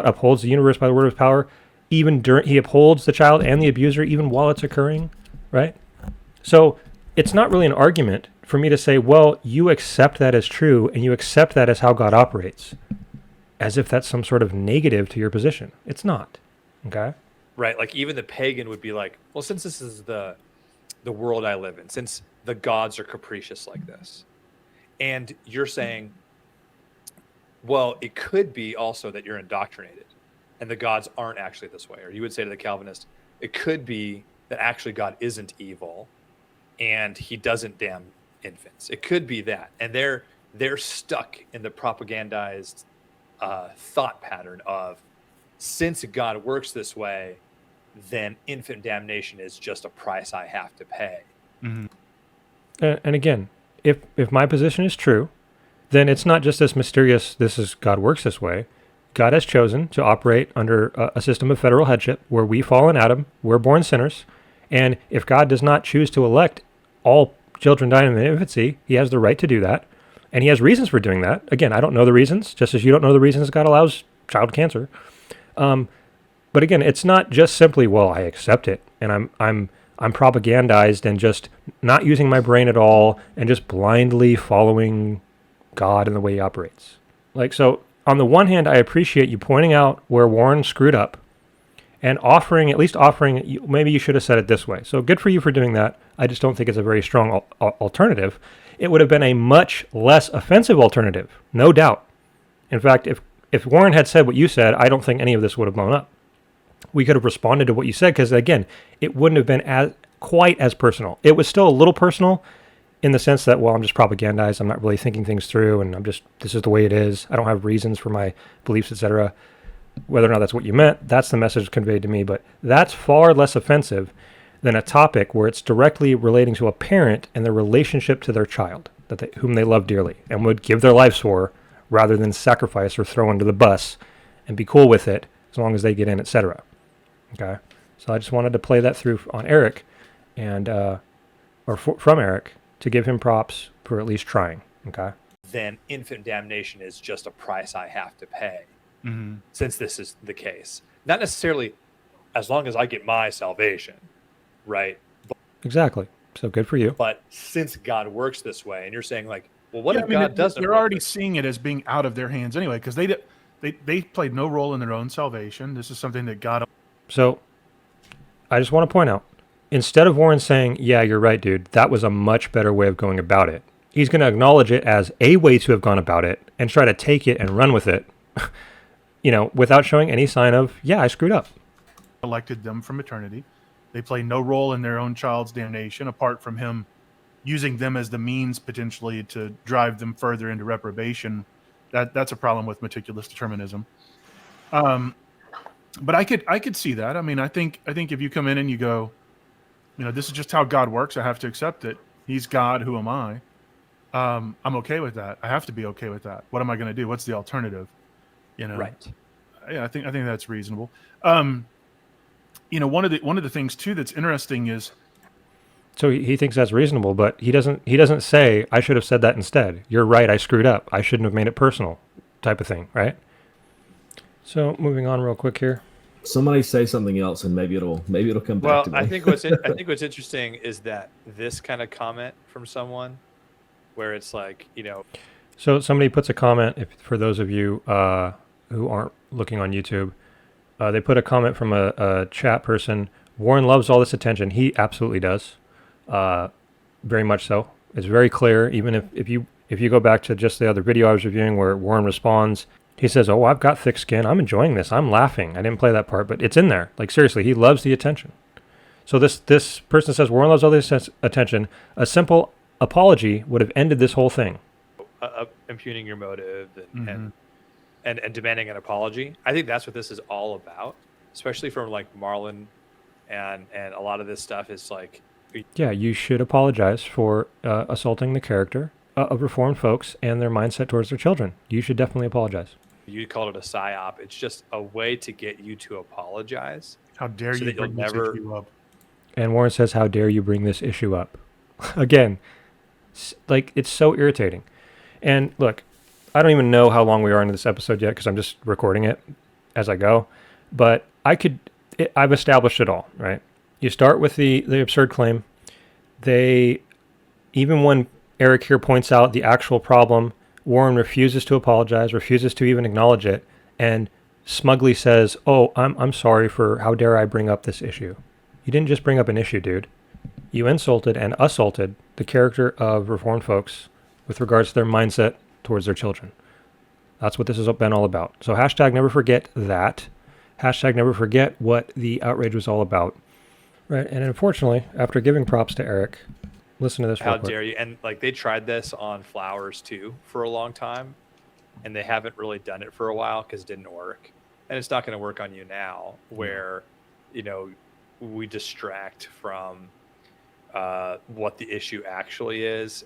[SPEAKER 1] upholds the universe by the word of his power. Even he upholds the child and the abuser even while it's occurring, right? So it's not really an argument for me to say, well, you accept that as true and you accept that as how God operates, as if that's some sort of negative to your position. It's not, okay?
[SPEAKER 7] Right, like even the pagan would be like, well, since this is the world I live in, since the gods are capricious like this, and you're saying, well, it could be also that you're indoctrinated and the gods aren't actually this way. Or you would say to the Calvinist, it could be that actually God isn't evil and he doesn't damn infants. It could be that. And they're stuck in the propagandized thought pattern of, since God works this way, then infant damnation is just a price I have to pay.
[SPEAKER 1] And again, if my position is true, then it's not just this mysterious, this is God works this way. God has chosen to operate under a system of federal headship where we fall in Adam, we're born sinners. And if God does not choose to elect all children dying in the infancy, he has the right to do that. And he has reasons for doing that. Again, I don't know the reasons, just as you don't know the reasons God allows child cancer. But again, it's not just simply, well, I accept it, and I'm propagandized and just not using my brain at all and just blindly following God and the way he operates. Like, so on the one hand, I appreciate you pointing out where Warren screwed up and offering, maybe you should have said it this way. So good for you for doing that. I just don't think it's a very strong alternative. It would have been a much less offensive alternative, no doubt. In fact, if Warren had said what you said, I don't think any of this would have blown up. We could have responded to what you said because, again, it wouldn't have been quite as personal. It was still a little personal in the sense that, well, I'm just propagandized. I'm not really thinking things through, and this is the way it is. I don't have reasons for my beliefs, etc. Whether or not that's what you meant, that's the message conveyed to me. But that's far less offensive than a topic where it's directly relating to a parent and their relationship to their child, whom they love dearly and would give their lives for, rather than sacrifice or throw under the bus and be cool with it as long as they get in, etc. Okay, so I just wanted to play that through on Eric, and from Eric, to give him props for at least trying. Okay.
[SPEAKER 7] Then infant damnation is just a price I have to pay, since this is the case. Not necessarily as long as I get my salvation, right?
[SPEAKER 1] Exactly. So good for you.
[SPEAKER 7] But since God works this way, and you're saying like, well, what if
[SPEAKER 4] I mean,
[SPEAKER 7] God doesn't?
[SPEAKER 4] They're already seeing it as being out of their hands anyway, because they played no role in their own salvation. This is something that God.
[SPEAKER 1] So I just want to point out, instead of Warren saying, yeah, you're right, dude, that was a much better way of going about it, he's going to acknowledge it as a way to have gone about it and try to take it and run with it, without showing any sign of, yeah, I screwed up.
[SPEAKER 4] Elected them from eternity. They play no role in their own child's damnation, apart from him using them as the means potentially to drive them further into reprobation. That's a problem with meticulous determinism. But I could see that. I mean, I think if you come in and you go, this is just how God works, I have to accept it. He's God. Who am I? I'm okay with that. I have to be okay with that. What am I going to do? What's the alternative?
[SPEAKER 7] Right.
[SPEAKER 4] Yeah, I think that's reasonable. One of the things too that's interesting is,
[SPEAKER 1] so he thinks that's reasonable, but he doesn't say, I should have said that instead. You're right, I screwed up. I shouldn't have made it personal, type of thing, right? So moving on real quick here.
[SPEAKER 8] Somebody say something else, and maybe it'll come back to me.
[SPEAKER 7] I think what's interesting is that this kind of comment from someone, where it's like,
[SPEAKER 1] So somebody puts a comment. For those of you who aren't looking on YouTube, they put a comment from a chat person. Warren loves all this attention. He absolutely does, very much so. It's very clear. Even if you go back to just the other video I was reviewing where Warren responds. He says, oh, I've got thick skin. I'm enjoying this. I'm laughing. I didn't play that part, but it's in there. Like, seriously, he loves the attention. So this person says, Warren loves all this attention. A simple apology would have ended this whole thing.
[SPEAKER 7] Impugning your motive and demanding an apology. I think that's what this is all about, especially from like Marlon and a lot of this stuff is like.
[SPEAKER 1] Yeah, you should apologize for assaulting the character of Reformed folks and their mindset towards their children. You should definitely apologize.
[SPEAKER 7] You called it a psyop. It's just a way to get you to apologize.
[SPEAKER 4] How dare you bring this issue up?
[SPEAKER 1] And Warren says, how dare you bring this issue up? Again, like, it's so irritating. And look, I don't even know how long we are into this episode yet because I'm just recording it as I go. But I've established it all, right? You start with the absurd claim. Even when Eric here points out the actual problem, Warren refuses to apologize, refuses to even acknowledge it, and smugly says, oh, I'm sorry for how dare I bring up this issue. You didn't just bring up an issue, dude. You insulted and assaulted the character of Reformed folks with regards to their mindset towards their children. That's what this has been all about. So hashtag never forget that. Hashtag never forget what the outrage was all about. Right, and unfortunately, after giving props to Eric, listen to this real quick.
[SPEAKER 7] How dare you? And like they tried this on Flowers too for a long time, and they haven't really done it for a while because it didn't work. And it's not going to work on you now, where we distract from what the issue actually is.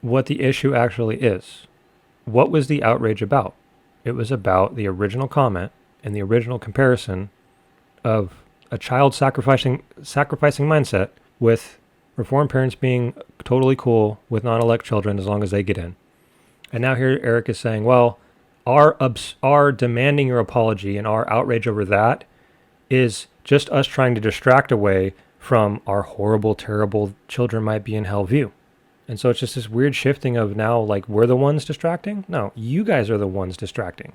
[SPEAKER 1] What the issue actually is. What was the outrage about? It was about the original comment and the original comparison of a child sacrificing mindset with Reformed parents being totally cool with non-elect children as long as they get in. And now here Eric is saying, well, our demanding your apology and our outrage over that is just us trying to distract away from our horrible, terrible children might be in hell view. And so it's just this weird shifting of now, like, we're the ones distracting? No, you guys are the ones distracting.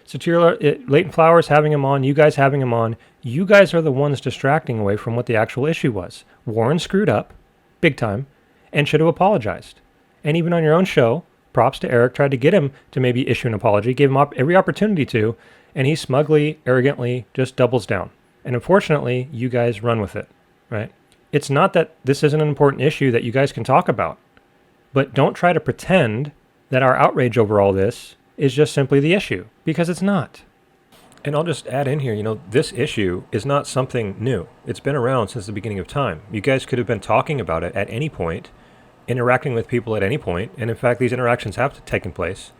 [SPEAKER 1] So Leighton Flowers having him on, you guys having him on, you guys are the ones distracting away from what the actual issue was. Warren screwed up, big time, and should have apologized. And even on your own show, props to Eric, tried to get him to maybe issue an apology, gave him every opportunity to, and he smugly, arrogantly just doubles down. And unfortunately, you guys run with it, right? It's not that this isn't an important issue that you guys can talk about, but don't try to pretend that our outrage over all this is just simply the issue, because it's not. And I'll just add in here, this issue is not something new. It's been around since the beginning of time. You guys could have been talking about it at any point, interacting with people at any point, and in fact, these interactions have taken place.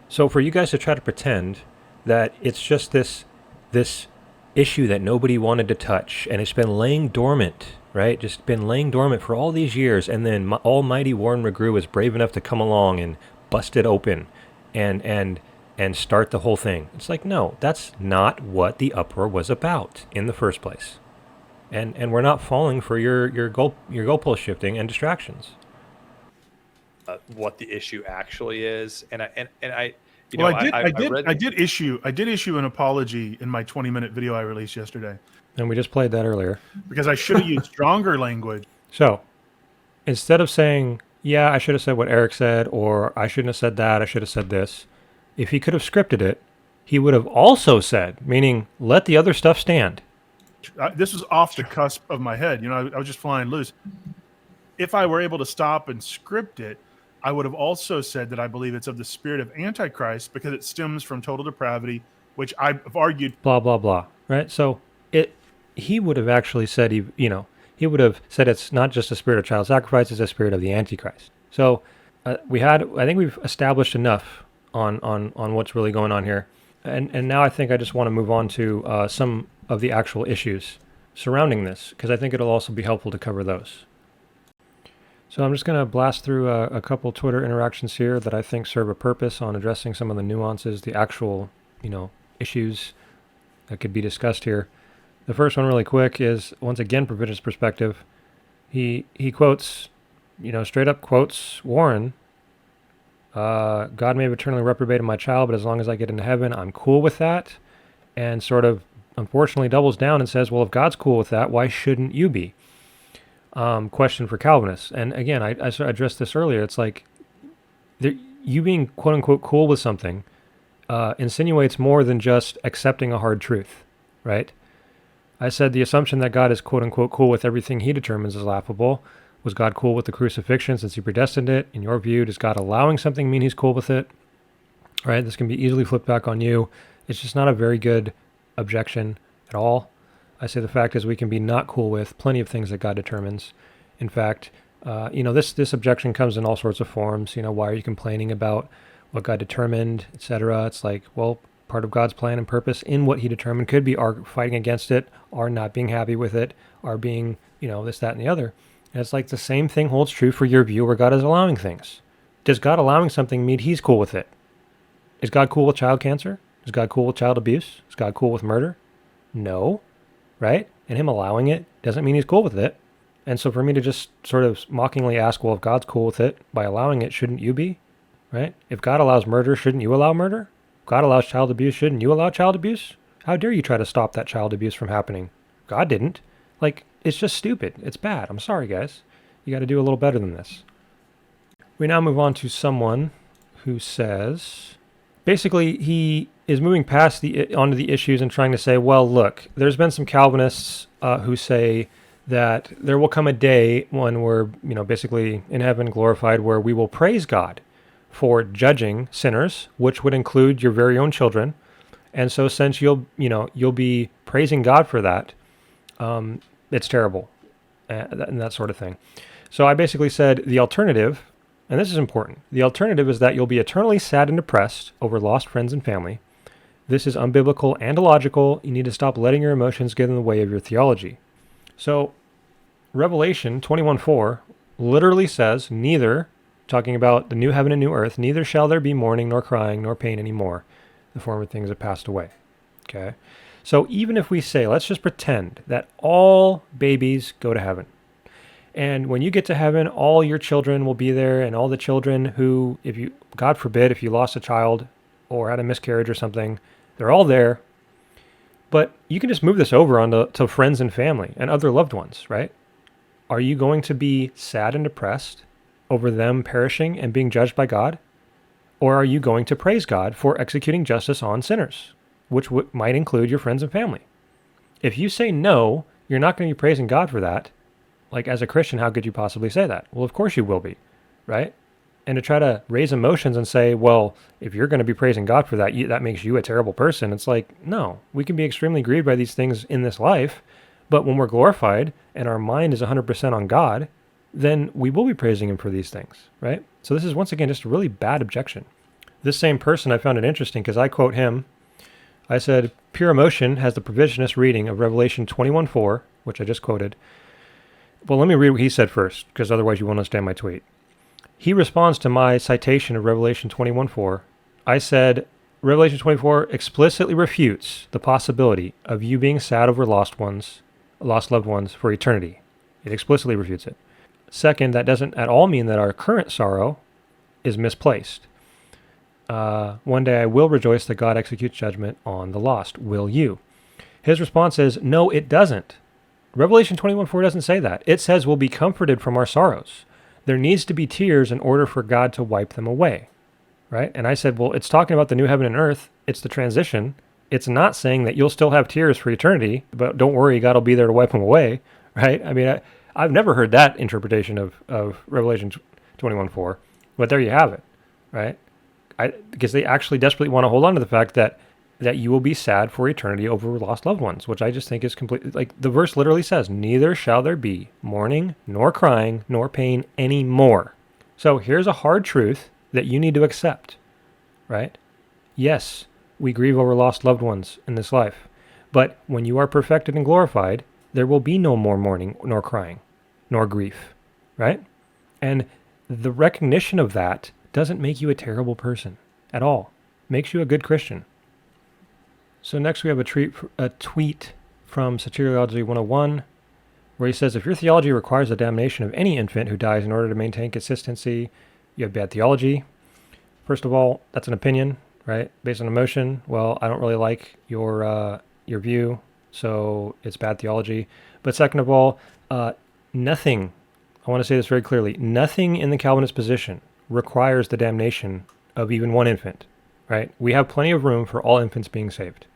[SPEAKER 1] So for you guys to try to pretend that it's just this issue that nobody wanted to touch, and it's been laying dormant, right? Just been laying dormant for all these years, and then almighty Warren McGrew was brave enough to come along and bust it open and start the whole thing. It's like, no, that's not what the uproar was about in the first place. And we're not falling for your goalpost shifting and distractions.
[SPEAKER 7] What the issue actually is, I
[SPEAKER 4] did issue an apology in my 20-minute video I released yesterday.
[SPEAKER 1] And we just played that earlier.
[SPEAKER 4] Because I should have used stronger language.
[SPEAKER 1] So, instead of saying, yeah, I should have said what Eric said, or I shouldn't have said that, I should have said this, if he could have scripted it, he would have also said, meaning, let the other stuff stand.
[SPEAKER 4] This was off the cusp of my head. I was just flying loose. If I were able to stop and script it, I would have also said that I believe it's of the spirit of Antichrist because it stems from total depravity, which I've argued.
[SPEAKER 1] Blah, blah, blah. Right? So he would have actually said, he would have said it's not just a spirit of child sacrifice, it's a spirit of the Antichrist. So I think we've established enough on what's really going on here. And now I think I just want to move on to some of the actual issues surrounding this, because I think it'll also be helpful to cover those. So I'm just going to blast through a couple Twitter interactions here that I think serve a purpose on addressing some of the nuances, the actual, issues that could be discussed here. The first one really quick is, once again, from Provision's perspective. He quotes, straight up quotes Warren, God may have eternally reprobated my child, but as long as I get into heaven, I'm cool with that. And sort of, unfortunately, doubles down and says, well, if God's cool with that, why shouldn't you be? Question for Calvinists. And again, I addressed this earlier. It's like, you being quote-unquote cool with something insinuates more than just accepting a hard truth, right? I said the assumption that God is quote-unquote cool with everything he determines is laughable. Was God cool with the crucifixion since he predestined it? In your view, does God allowing something mean he's cool with it? Right? This can be easily flipped back on you. It's just not a very good objection at all. I say the fact is we can be not cool with plenty of things that God determines. In fact, this objection comes in all sorts of forms. Why are you complaining about what God determined, etc.? It's like, well, part of God's plan and purpose in what he determined could be our fighting against it, our not being happy with it, our being, this, that, and the other. And it's like the same thing holds true for your view where God is allowing things. Does God allowing something mean he's cool with it? Is God cool with child cancer? Is God cool with child abuse? Is God cool with murder? No. Right? And him allowing it doesn't mean he's cool with it. And so for me to just sort of mockingly ask, well, if God's cool with it by allowing it, shouldn't you be? Right? If God allows murder, shouldn't you allow murder? If God allows child abuse, shouldn't you allow child abuse? How dare you try to stop that child abuse from happening? God didn't. It's just stupid. It's bad. I'm sorry, guys. You got to do a little better than this. We now move on to someone who says, basically, he is moving past onto the issues and trying to say, well, look, there's been some Calvinists who say that there will come a day when we're, basically in heaven glorified, where we will praise God for judging sinners, which would include your very own children. And so since you'll be praising God for that, it's terrible, and that sort of thing. So I basically said the alternative, and this is important, the alternative is that you'll be eternally sad and depressed over lost friends and family. This is unbiblical and illogical. You need to stop letting your emotions get in the way of your theology. So Revelation 21:4 literally says, neither, talking about the new heaven and new earth, neither shall there be mourning nor crying nor pain anymore. The former things have passed away. Okay? So even if we say, let's just pretend that all babies go to heaven. And when you get to heaven, all your children will be there, and all the children who, if you, God forbid, if you lost a child or had a miscarriage or something, they're all there. But you can just move this over onto to friends and family and other loved ones, right? Are you going to be sad and depressed over them perishing and being judged by God? Or are you going to praise God for executing justice on sinners, which might include your friends and family? If you say no, you're not going to be praising God for that. Like, as a Christian, how could you possibly say that? Well, of course you will be, right? And to try to raise emotions and say, well, if you're going to be praising God for that, that makes you a terrible person. It's like, no, we can be extremely grieved by these things in this life, but when we're glorified and our mind is 100% on God, then we will be praising him for these things, right? So this is, once again, just a really bad objection. This same person, I found it interesting because I quote him. I said, pure emotion has the provisionist reading of Revelation 21:4, which I just quoted. Well, let me read what he said first, because otherwise you won't understand my tweet. He responds to my citation of Revelation 21:4. I said, Revelation 24 explicitly refutes the possibility of you being sad over lost loved ones for eternity. It explicitly refutes it. Second, that doesn't at all mean that our current sorrow is misplaced. One day I will rejoice that God executes judgment on the lost. Will you? His response is, no, it doesn't. Revelation 21:4 doesn't say that. It says we'll be comforted from our sorrows. There needs to be tears in order for God to wipe them away, right? And I said, well, it's talking about the new heaven and earth. It's the transition. It's not saying that you'll still have tears for eternity, but don't worry, God will be there to wipe them away, right? I mean, I've never heard that interpretation of Revelation 21:4, but there you have it, right? Because they actually desperately want to hold on to the fact that you will be sad for eternity over lost loved ones, which I just think is completely, like, the verse literally says, neither shall there be mourning, nor crying, nor pain anymore. So here's a hard truth that you need to accept, right? Yes, we grieve over lost loved ones in this life, but when you are perfected and glorified, there will be no more mourning, nor crying, nor grief, right? And the recognition of that doesn't make you a terrible person at all. It makes you a good Christian. So next we have a tweet from Soteriology 101, where he says, if your theology requires the damnation of any infant who dies in order to maintain consistency, you have bad theology. First of all, that's an opinion, right? Based on emotion. Well, I don't really like your view, so it's bad theology. But second of all, nothing, I want to say this very clearly, nothing in the Calvinist position requires the damnation of even one infant, right? We have plenty of room for all infants being saved.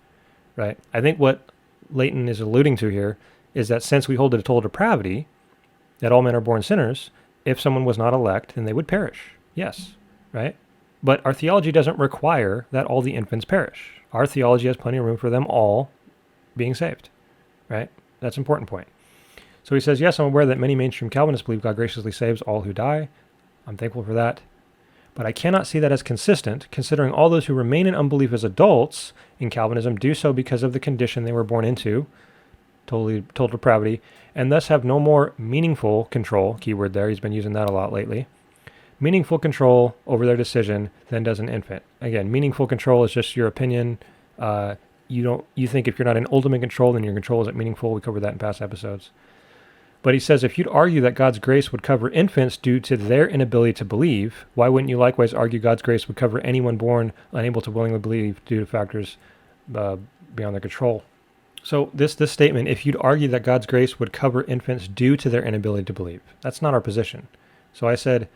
[SPEAKER 1] Right. I think what Leighton is alluding to here is that since we hold to total depravity, that all men are born sinners, if someone was not elect, then they would perish. Yes. Right. But our theology doesn't require that all the infants perish. Our theology has plenty of room for them all being saved. Right. That's an important point. So he says, yes, I'm aware that many mainstream Calvinists believe God graciously saves all who die. I'm thankful for that. But I cannot see that as consistent, considering all those who remain in unbelief as adults in Calvinism do so because of the condition they were born into, total depravity, and thus have no more meaningful control, keyword there, he's been using that a lot lately, meaningful control over their decision than does an infant. Again, meaningful control is just your opinion. You think if you're not in ultimate control, then your control isn't meaningful. We covered that in past episodes. But he says, if you'd argue that God's grace would cover infants due to their inability to believe, why wouldn't you likewise argue God's grace would cover anyone born unable to willingly believe due to factors beyond their control? So this statement, if you'd argue that God's grace would cover infants due to their inability to believe, that's not our position. So I said,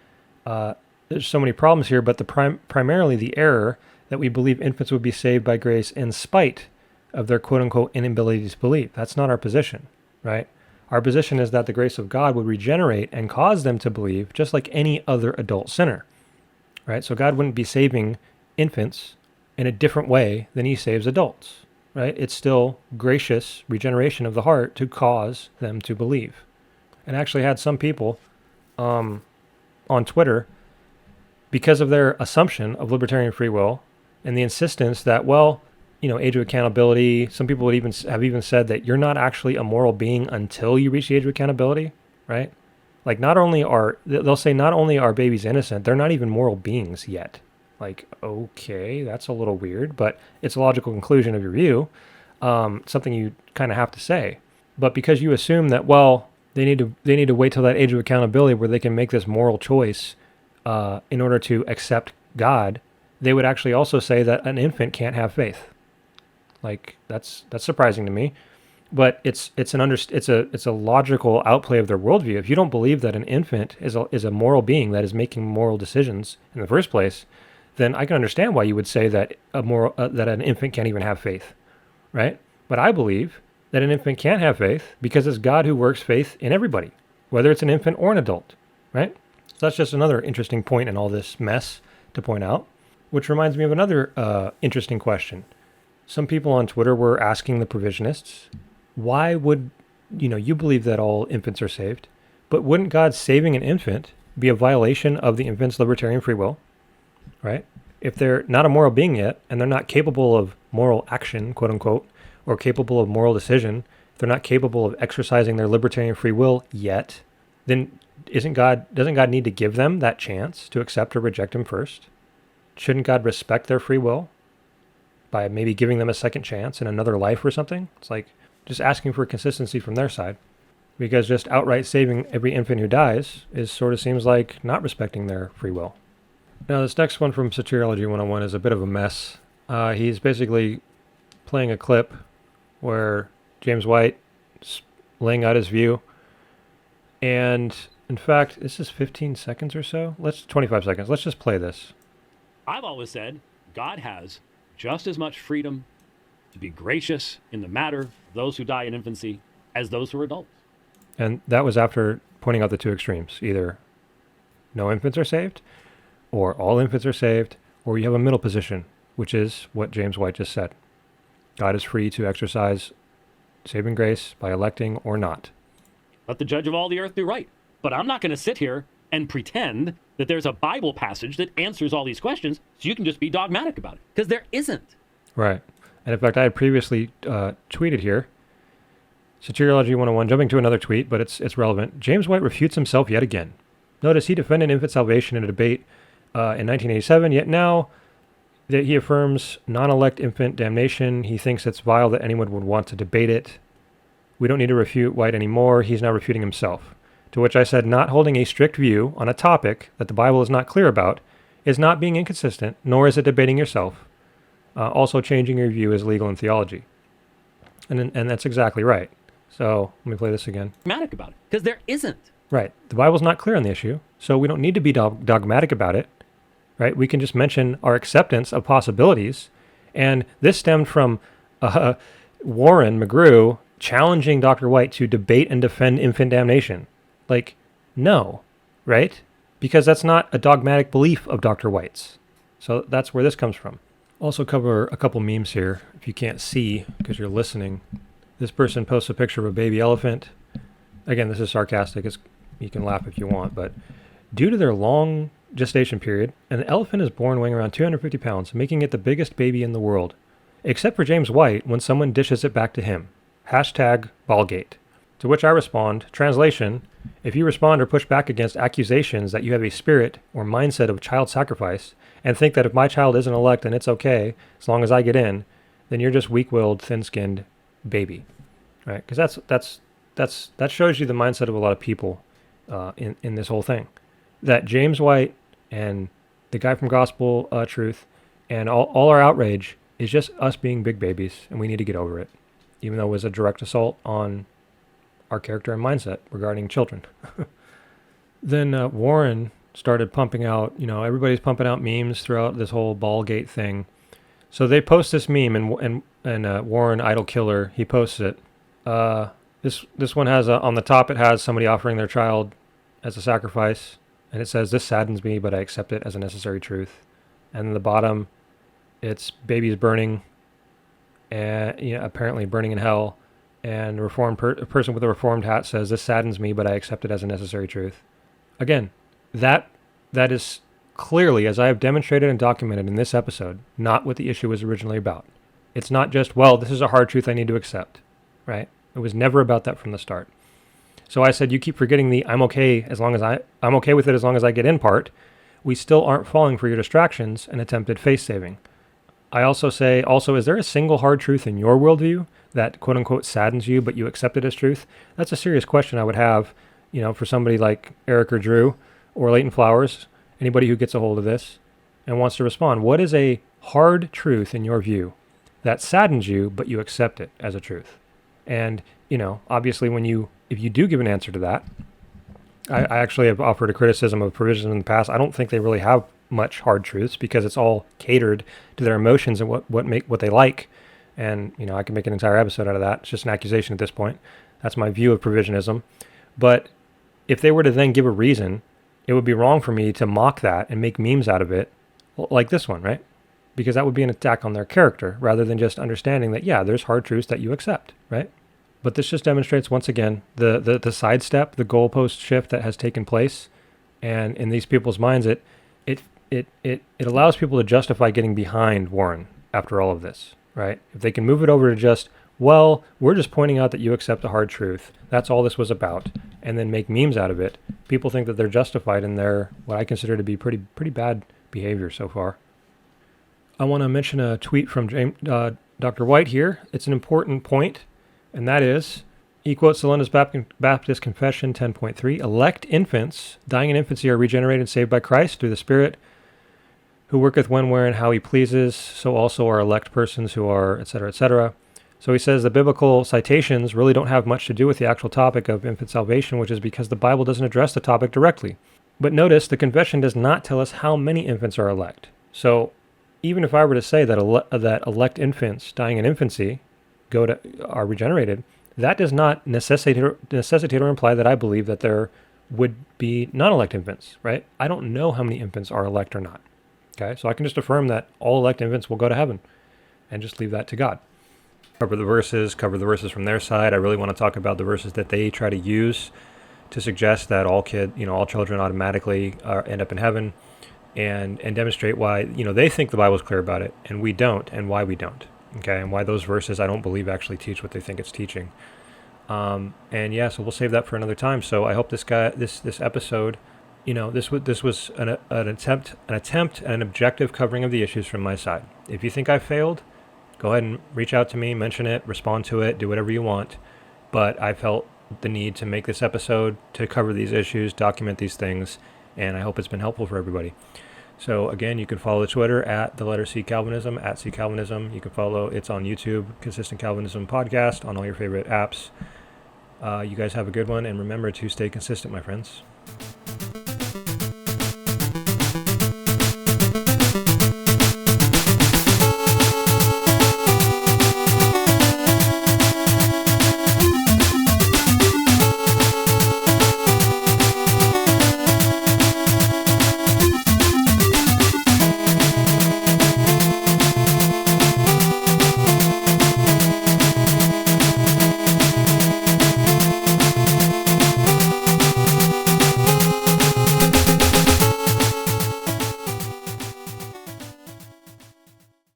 [SPEAKER 1] there's so many problems here, but primarily the error that we believe infants would be saved by grace in spite of their quote-unquote inability to believe. That's not our position, right? Our position is that the grace of God would regenerate and cause them to believe just like any other adult sinner, right? So God wouldn't be saving infants in a different way than he saves adults. right? It's still gracious regeneration of the heart to cause them to believe. And actually had some people on Twitter, because of their assumption of libertarian free will and the insistence that, well, age of accountability, some people would even said that you're not actually a moral being until you reach the age of accountability, right? Like they'll say not only are babies innocent, they're not even moral beings yet. Like, okay, that's a little weird, but it's a logical conclusion of your view, something you kind of have to say. But because you assume that, well, they need to wait till that age of accountability where they can make this moral choice in order to accept God, they would actually also say that an infant can't have faith. Like, that's surprising to me. But it's a logical outplay of their worldview. If you don't believe that an infant is a moral being that is making moral decisions in the first place, then I can understand why you would say that that an infant can't even have faith, right? But I believe that an infant can't have faith because it's God who works faith in everybody, whether it's an infant or an adult, right? So that's just another interesting point in all this mess to point out, which reminds me of another interesting question. Some people on Twitter were asking the provisionists, why would, you believe that all infants are saved, but wouldn't God saving an infant be a violation of the infant's libertarian free will, right? If they're not a moral being yet, and they're not capable of moral action, quote unquote, or capable of moral decision, if they're not capable of exercising their libertarian free will yet, then doesn't God need to give them that chance to accept or reject him first? Shouldn't God respect their free will by maybe giving them a second chance in another life or something? It's like just asking for consistency from their side, because just outright saving every infant who dies sort of seems like not respecting their free will. Now, this next one from Soteriology 101 is a bit of a mess. He's basically playing a clip where James White is laying out his view. And in fact, this is 15 seconds or so. 25 seconds. Let's just play this.
[SPEAKER 2] I've always said God has just as much freedom to be gracious in the matter of those who die in infancy as those who are adults.
[SPEAKER 1] And that was after pointing out the two extremes. Either no infants are saved, or all infants are saved, or you have a middle position, which is what James White just said. God is free to exercise saving grace by electing or not.
[SPEAKER 2] Let the judge of all the earth do right. But I'm not going to sit here and pretend that there's a Bible passage that answers all these questions so you can just be dogmatic about it, because there isn't.
[SPEAKER 1] Right. And in fact, I had previously tweeted here, Soteriology 101, jumping to another tweet, but it's relevant. James White refutes himself yet again. Notice he defended infant salvation in a debate in 1987, yet now that he affirms non-elect infant damnation, he thinks it's vile that anyone would want to debate it. We don't need to refute White anymore. He's now refuting himself. To which I said, not holding a strict view on a topic that the Bible is not clear about is not being inconsistent, nor is it debating yourself. Also, changing your view is legal in theology. And that's exactly right. So let me play this again.
[SPEAKER 2] Dogmatic about it, because there isn't.
[SPEAKER 1] Right. The Bible's not clear on the issue, so we don't need to be dogmatic about it. Right? We can just mention our acceptance of possibilities. And this stemmed from Warren McGrew challenging Dr. White to debate and defend infant damnation. Like, no, right? Because that's not a dogmatic belief of Dr. White's. So that's where this comes from. Also cover a couple memes here, if you can't see because you're listening. This person posts a picture of a baby elephant. Again, this is sarcastic. You can laugh if you want, but due to their long gestation period, an elephant is born weighing around 250 pounds, making it the biggest baby in the world. Except for James White when someone dishes it back to him. #Ballgate. To which I respond, translation, if you respond or push back against accusations that you have a spirit or mindset of child sacrifice and think that if my child isn't elect then it's okay as long as I get in, then you're just weak-willed, thin-skinned baby, right? Because that shows you the mindset of a lot of people in this whole thing. That James White and the guy from Gospel Truth and all our outrage is just us being big babies, and we need to get over it, even though it was a direct assault on our character and mindset regarding children. Then Warren started pumping out, everybody's pumping out memes throughout this whole Ballgate thing. So they post this meme, and Warren Idol Killer, he posts it. This one has on the top, it has somebody offering their child as a sacrifice, and it says, "This saddens me, but I accept it as a necessary truth." And in the bottom, it's babies burning, and apparently burning in hell, and a a person with a reformed hat says, "This saddens me, but I accept it as a necessary truth." Again, that is clearly, as I have demonstrated and documented in this episode, not what the issue was originally about. It's not just, well, this is a hard truth I need to accept, right? It was never about that from the start. So I said, you keep forgetting the I'm okay with it as long as I get in part. We still aren't falling for your distractions and attempted face saving. I also say, is there a single hard truth in your worldview that quote unquote saddens you, but you accept it as truth? That's a serious question I would have, for somebody like Eric or Drew or Leighton Flowers, anybody who gets a hold of this and wants to respond. What is a hard truth in your view that saddens you, but you accept it as a truth? And, obviously if you do give an answer to that, I actually have offered a criticism of provision in the past. I don't think they really have much hard truths because it's all catered to their emotions and what they like. And, I can make an entire episode out of that. It's just an accusation at this point. That's my view of provisionism. But if they were to then give a reason, it would be wrong for me to mock that and make memes out of it like this one, right? Because that would be an attack on their character rather than just understanding that, yeah, there's hard truths that you accept, right? But this just demonstrates once again the sidestep, the goalpost shift that has taken place. And in these people's minds, it allows people to justify getting behind Warren after all of this, right? If they can move it over to just, well, we're just pointing out that you accept a hard truth. That's all this was about. And then make memes out of it. People think that they're justified in their, what I consider to be pretty bad behavior so far. I want to mention a tweet from Dr. White here. It's an important point, and that is, he quotes the London Baptist Confession 10.3, elect infants dying in infancy are regenerated and saved by Christ through the Spirit who worketh when, where, and how he pleases, so also are elect persons who are, etc., etc. So he says the biblical citations really don't have much to do with the actual topic of infant salvation, which is because the Bible doesn't address the topic directly. But notice, the confession does not tell us how many infants are elect. So even if I were to say that that elect infants dying in infancy are regenerated, that does not necessitate or imply that I believe that there would be non-elect infants, right? I don't know how many infants are elect or not. Okay, so I can just affirm that all elect infants will go to heaven and just leave that to God. Cover the verses from their side. I really want to talk about the verses that they try to use to suggest that all children automatically end up in heaven, and demonstrate why, they think the Bible is clear about it and we don't, and why we don't. Okay, and why those verses I don't believe actually teach what they think it's teaching. So we'll save that for another time. So I hope this episode, this was an attempt at an objective covering of the issues from my side. If you think I failed, go ahead and reach out to me, mention it, respond to it, do whatever you want. But I felt the need to make this episode to cover these issues, document these things, and I hope it's been helpful for everybody. So again, you can follow Twitter at the letter C Calvinism, at C Calvinism. You can follow, it's on YouTube, Consistent Calvinism Podcast, on all your favorite apps. You guys have a good one, and remember to stay consistent, my friends.